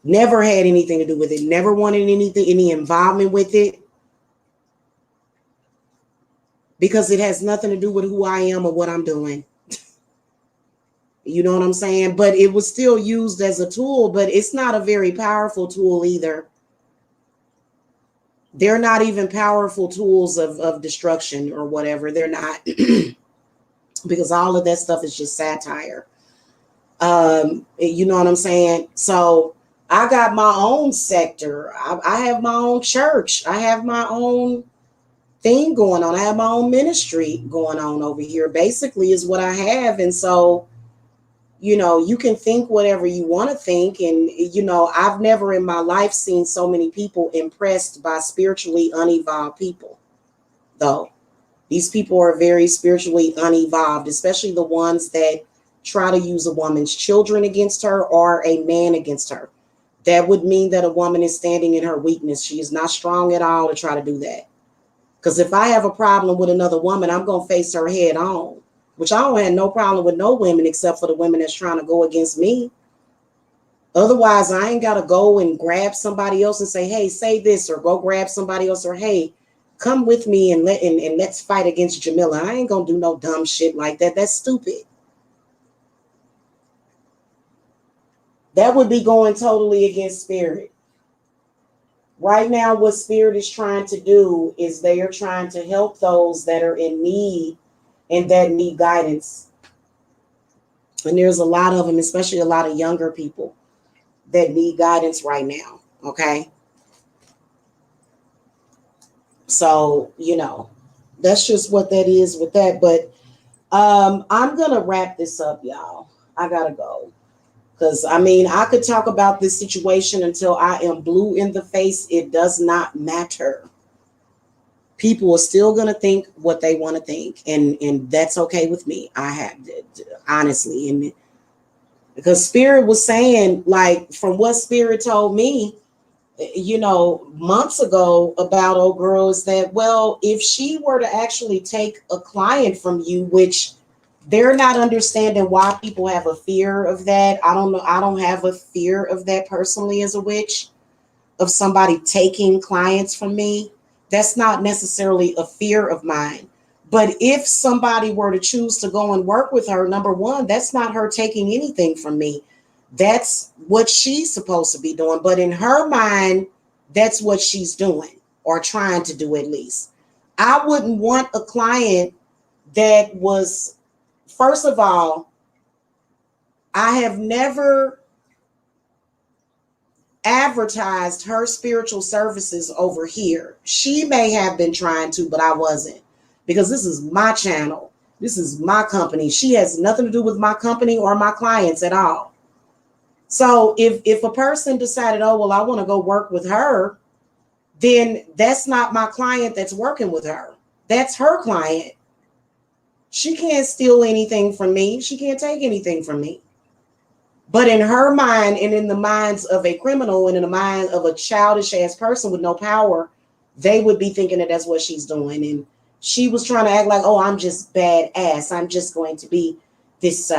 Never had anything to do with it. Never wanted any involvement with it. Because it has nothing to do with who I am or what I'm doing. You know what I'm saying? But it was still used as a tool, but it's not a very powerful tool either. They're not even powerful tools of destruction or whatever. They're not. Because all of that stuff is just satire. You know what I'm saying? So I got my own sector. I have my own church. I have my own thing going on. I have my own ministry going on over here, basically, is what I have. And so, you know, you can think whatever you want to think. And, you know, I've never in my life seen so many people impressed by spiritually unevolved people, though. These people are very spiritually unevolved, especially the ones that try to use a woman's children against her or a man against her. That would mean that a woman is standing in her weakness. She is not strong at all to try to do that. Because if I have a problem with another woman, I'm going to face her head on, which I don't have no problem with no women except for the women that's trying to go against me. Otherwise, I ain't got to go and grab somebody else and say, hey, say this, or go grab somebody else, or hey, come with me and let's fight against Jamila. I ain't going to do no dumb shit like that. That's stupid. That would be going totally against spirit. Right now, what spirit is trying to do is they are trying to help those that are in need and that need guidance. And there's a lot of them, especially a lot of younger people that need guidance right now. Okay. So, you know, that's just what that is with that. But I'm going to wrap this up, y'all. I got to go. Because, I mean, I could talk about this situation until I am blue in the face. It does not matter. People are still going to think what they want to think. And that's okay with me. I have, honestly. And because Spirit was saying, like, from what Spirit told me, you know, months ago about old girl is that, well, if she were to actually take a client from you, which they're not understanding why people have a fear of that. I don't know. I don't have a fear of that personally as a witch, of somebody taking clients from me. That's not necessarily a fear of mine. But if somebody were to choose to go and work with her, number one, that's not her taking anything from me. That's what she's supposed to be doing. But in her mind, that's what she's doing, or trying to do at least. I wouldn't want a client that was, first of all, I have never advertised her spiritual services over here. She may have been trying to, but I wasn't, because this is my channel. This is my company. She has nothing to do with my company or my clients at all. So if a person decided, oh, well, I want to go work with her, then that's not my client that's working with her. That's her client. She can't steal anything from me. She can't take anything from me. But in her mind, and in the minds of a criminal, and in the mind of a childish ass person with no power, they would be thinking that that's what she's doing. And she was trying to act like, oh, I'm just badass. I'm just going to be this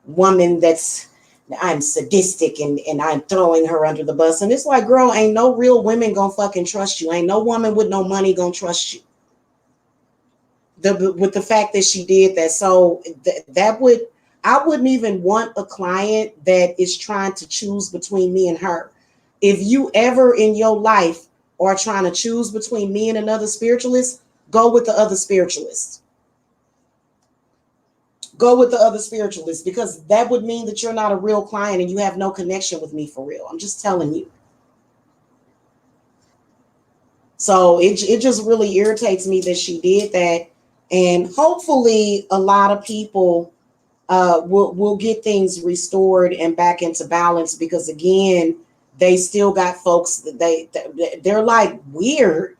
woman that's, I'm sadistic and I'm throwing her under the bus. And it's like, girl, ain't no real women gonna fucking trust you. Ain't no woman with no money gonna trust you. With the fact that she did that. So I wouldn't even want a client that is trying to choose between me and her. If you ever in your life are trying to choose between me and another spiritualist, go with the other spiritualist. Go with the other spiritualist, because that would mean that you're not a real client and you have no connection with me for real. I'm just telling you. So it just really irritates me that she did that. And hopefully a lot of people will get things restored and back into balance, because again, they still got folks that they're like weird.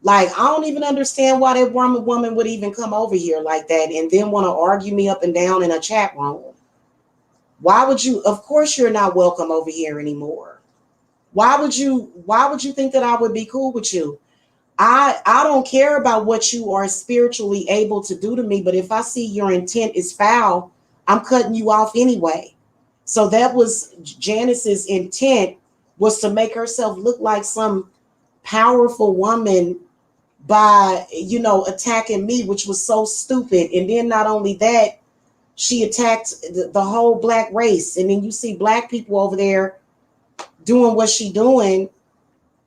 Like, I don't even understand why that woman would even come over here like that and then want to argue me up and down in a chat room. Why would you? Of course you're not welcome over here anymore. Why would you think that I would be cool with you? I don't care about what you are spiritually able to do to me, but if I see your intent is foul, I'm cutting you off anyway. So that was Janice's intent, was to make herself look like some powerful woman by, attacking me, which was so stupid. And then not only that, she attacked the whole black race. And then you see black people over there doing what she doing,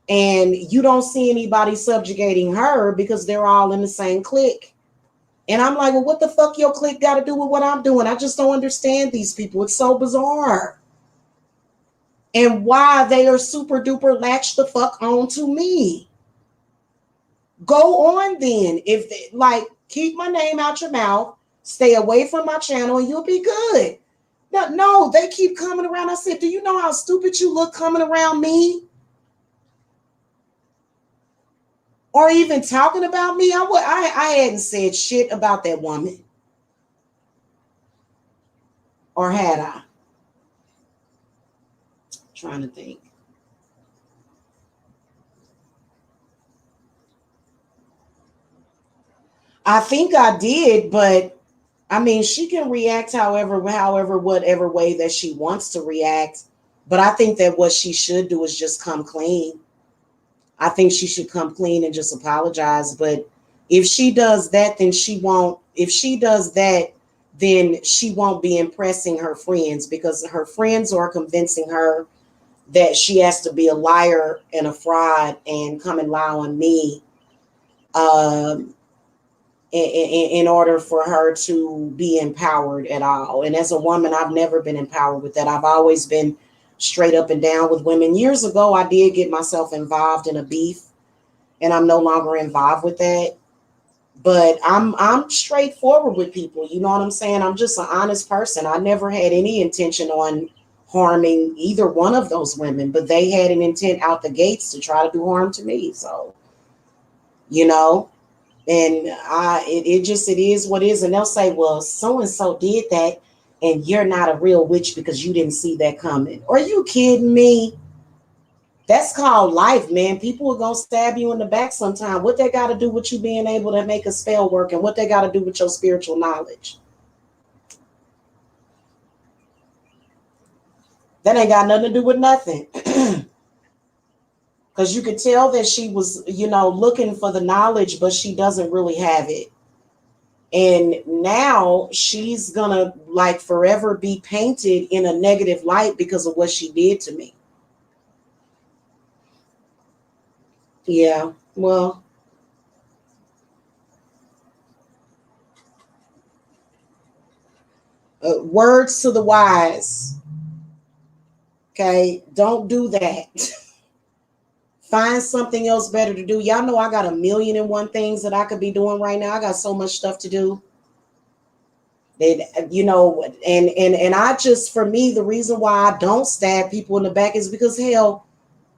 and you don't see anybody subjugating her because they're all in the same clique. And I'm like, well, what the fuck your clique got to do with what I'm doing? I just don't understand these people. It's so bizarre. And why they are super duper latched the fuck on to me. Go on then. If they, like, keep my name out your mouth, stay away from my channel, and you'll be good. No, they keep coming around. I said, do you know how stupid you look coming around me? Or even talking about me? I hadn't said shit about that woman. Or had I? Trying to think. I think I did, but I mean, she can react however, whatever way that she wants to react. But I think that what she should do is just come clean. I think she should come clean and just apologize. But if she does that, then she won't. If she does that, then she won't be impressing her friends, because her friends are convincing her that she has to be a liar and a fraud and come and lie on me. In order for her to be empowered at all. And as a woman, I've never been empowered with that. I've always been straight up and down with women. Years ago, I did get myself involved in a beef, and I'm no longer involved with that. But I'm straightforward with people. You know what I'm saying? I'm just an honest person. I never had any intention on harming either one of those women, but they had an intent out the gates to try to do harm to me. So, you know, and it is what it is. And they'll say, well, so-and-so did that, and you're not a real witch because you didn't see that coming. Are you kidding me? That's called life, man. People are going to stab you in the back sometime. What they got to do with you being able to make a spell work, and what they got to do with your spiritual knowledge? That ain't got nothing to do with nothing. Because you could tell that she was, looking for the knowledge, but she doesn't really have it. And now she's gonna like forever be painted in a negative light because of what she did to me. Yeah, well, words to the wise. Okay, don't do that. Find something else better to do. Y'all know I got 1,000,001 things that I could be doing right now. I got so much stuff to do. And I just, for me, the reason why I don't stab people in the back is because, hell,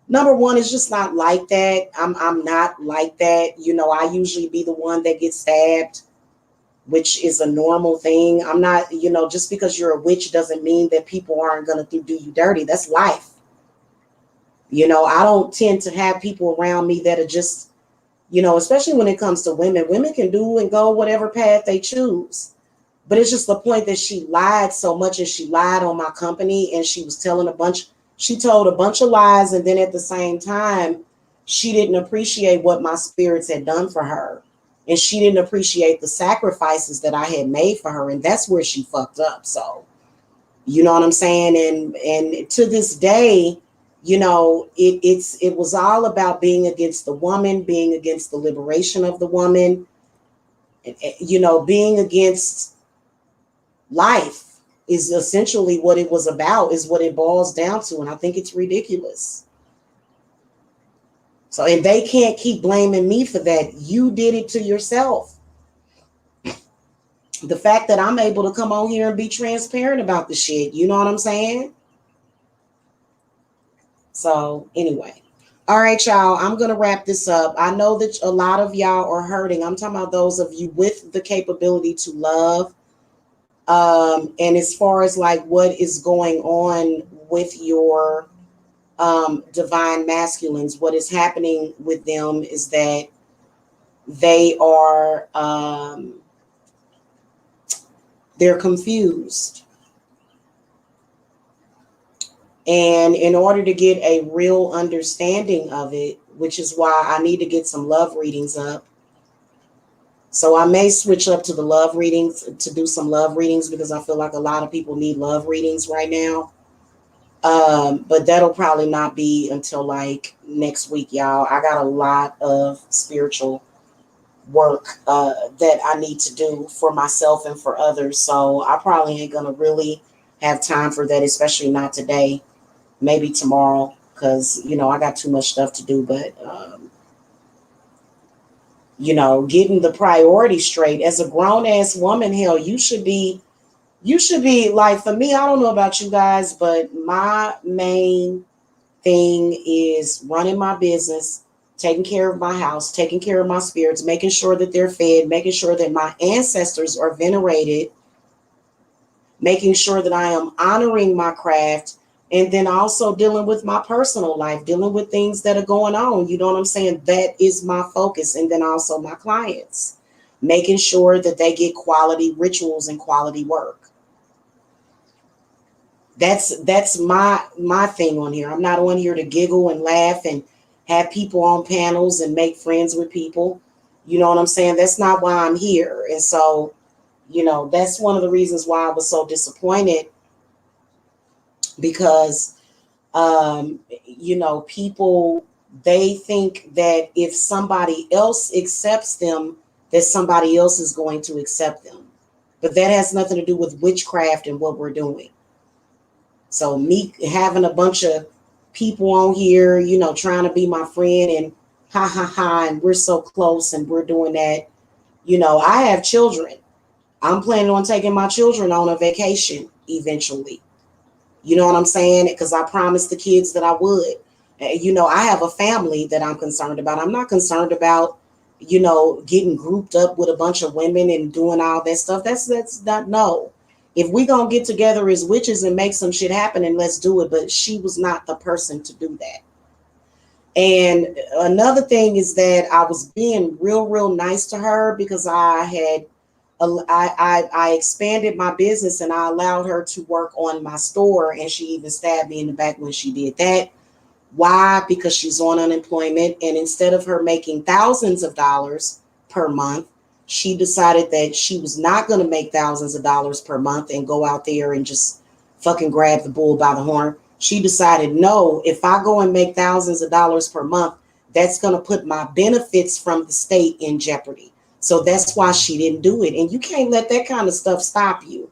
number one, it's just not like that. I'm not like that. I usually be the one that gets stabbed, which is a normal thing. I'm not, just because you're a witch doesn't mean that people aren't going to do you dirty. That's life. I don't tend to have people around me that are just, especially when it comes to women. Women can do and go whatever path they choose. But it's just the point that she lied so much, and she lied on my company, and she told a bunch of lies. And then at the same time, she didn't appreciate what my spirits had done for her. And she didn't appreciate the sacrifices that I had made for her. And that's where she fucked up. So, you know what I'm saying? And to this day, it was all about being against the woman, being against the liberation of the woman, being against life is essentially what it was about, is what it boils down to. And I think it's ridiculous. So, and they can't keep blaming me for that. You did it to yourself. The fact that I'm able to come on here and be transparent about the shit, you know what I'm saying? So anyway, all right, y'all, I'm going to wrap this up. I know that a lot of y'all are hurting. I'm talking about those of you with the capability to love. And as far as like what is going on with your divine masculines, what is happening with them is that they are they're confused. And in order to get a real understanding of it, which is why I need to get some love readings up. So I may switch up to the love readings to do some love readings because I feel like a lot of people need love readings right now. But that'll probably not be until like next week, y'all. I got a lot of spiritual work that I need to do for myself and for others. So I probably ain't gonna really have time for that, especially not today. Maybe tomorrow, because I got too much stuff to do. But getting the priority straight as a grown ass woman, hell, you should be like, for me, I don't know about you guys, but my main thing is running my business, taking care of my house, taking care of my spirits, making sure that they're fed, making sure that my ancestors are venerated, making sure that I am honoring my craft, and then also dealing with my personal life, dealing with things that are going on. You know what I'm saying? That is my focus. And then also my clients, making sure that they get quality rituals and quality work. That's my thing on here. I'm not on here to giggle and laugh and have people on panels and make friends with people. You know what I'm saying? That's not why I'm here. And so, that's one of the reasons why I was so disappointed, because people, they think that if somebody else accepts them, that somebody else is going to accept them. But that has nothing to do with witchcraft and what we're doing. So me having a bunch of people on here, trying to be my friend and ha ha ha, and we're so close and we're doing that. I have children. I'm planning on taking my children on a vacation eventually. You know what I'm saying? Because I promised the kids that I would. I have a family that I'm concerned about. I'm not concerned about, getting grouped up with a bunch of women and doing all that stuff. That's not, no. If we gonna get together as witches and make some shit happen, and let's do it. But she was not the person to do that. And another thing is that I was being real, real nice to her because I expanded my business and I allowed her to work on my store, and she even stabbed me in the back when she did that. Why? Because she's on unemployment, and instead of her making thousands of dollars per month, she decided that she was not going to make thousands of dollars per month and go out there and just fucking grab the bull by the horn. She decided, no, if I go and make thousands of dollars per month, that's going to put my benefits from the state in jeopardy. So that's why she didn't do it. And you can't let that kind of stuff stop you.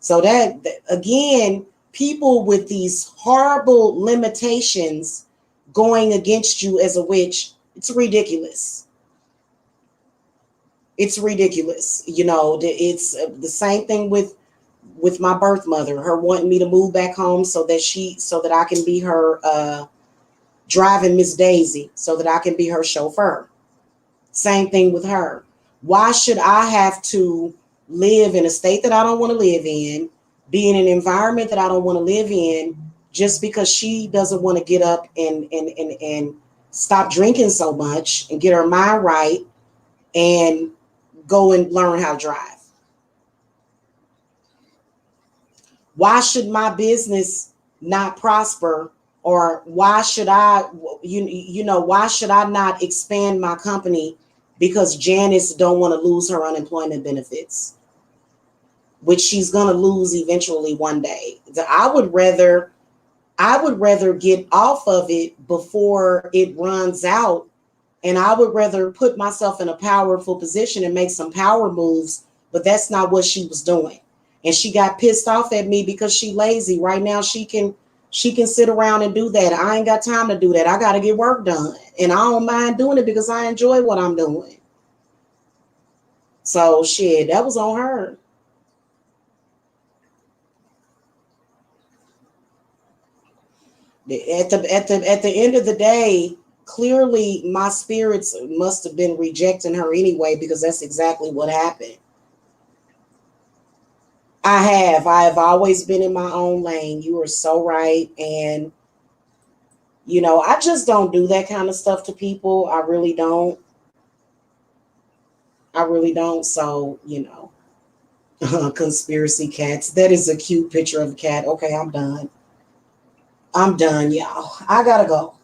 So that, again, people with these horrible limitations going against you as a witch, it's ridiculous. It's ridiculous. It's the same thing with my birth mother, her wanting me to move back home so that I can be her driving Miss Daisy, so that I can be her chauffeur. Same thing with her. Why should I have to live in a state that I don't want to live in, be in an environment that I don't want to live in, just because she doesn't want to get up and stop drinking so much and get her mind right and go and learn how to drive? Why should my business not prosper? Or why should I, why should I not expand my company because Janice don't want to lose her unemployment benefits, which she's going to lose eventually one day? I would rather get off of it before it runs out. And I would rather put myself in a powerful position and make some power moves, but that's not what she was doing. And she got pissed off at me because she lazy. Right now she can sit around and do that. I ain't got time to do that. I got to get work done. And I don't mind doing it because I enjoy what I'm doing. So shit, that was on her. At the end of the day, clearly my spirits must have been rejecting her anyway, because that's exactly what happened. I have always been in my own lane. You are so right. And I just don't do that kind of stuff to people. I really don't. So, conspiracy cats. That is a cute picture of a cat. Okay, I'm done. I'm done, y'all. I gotta go.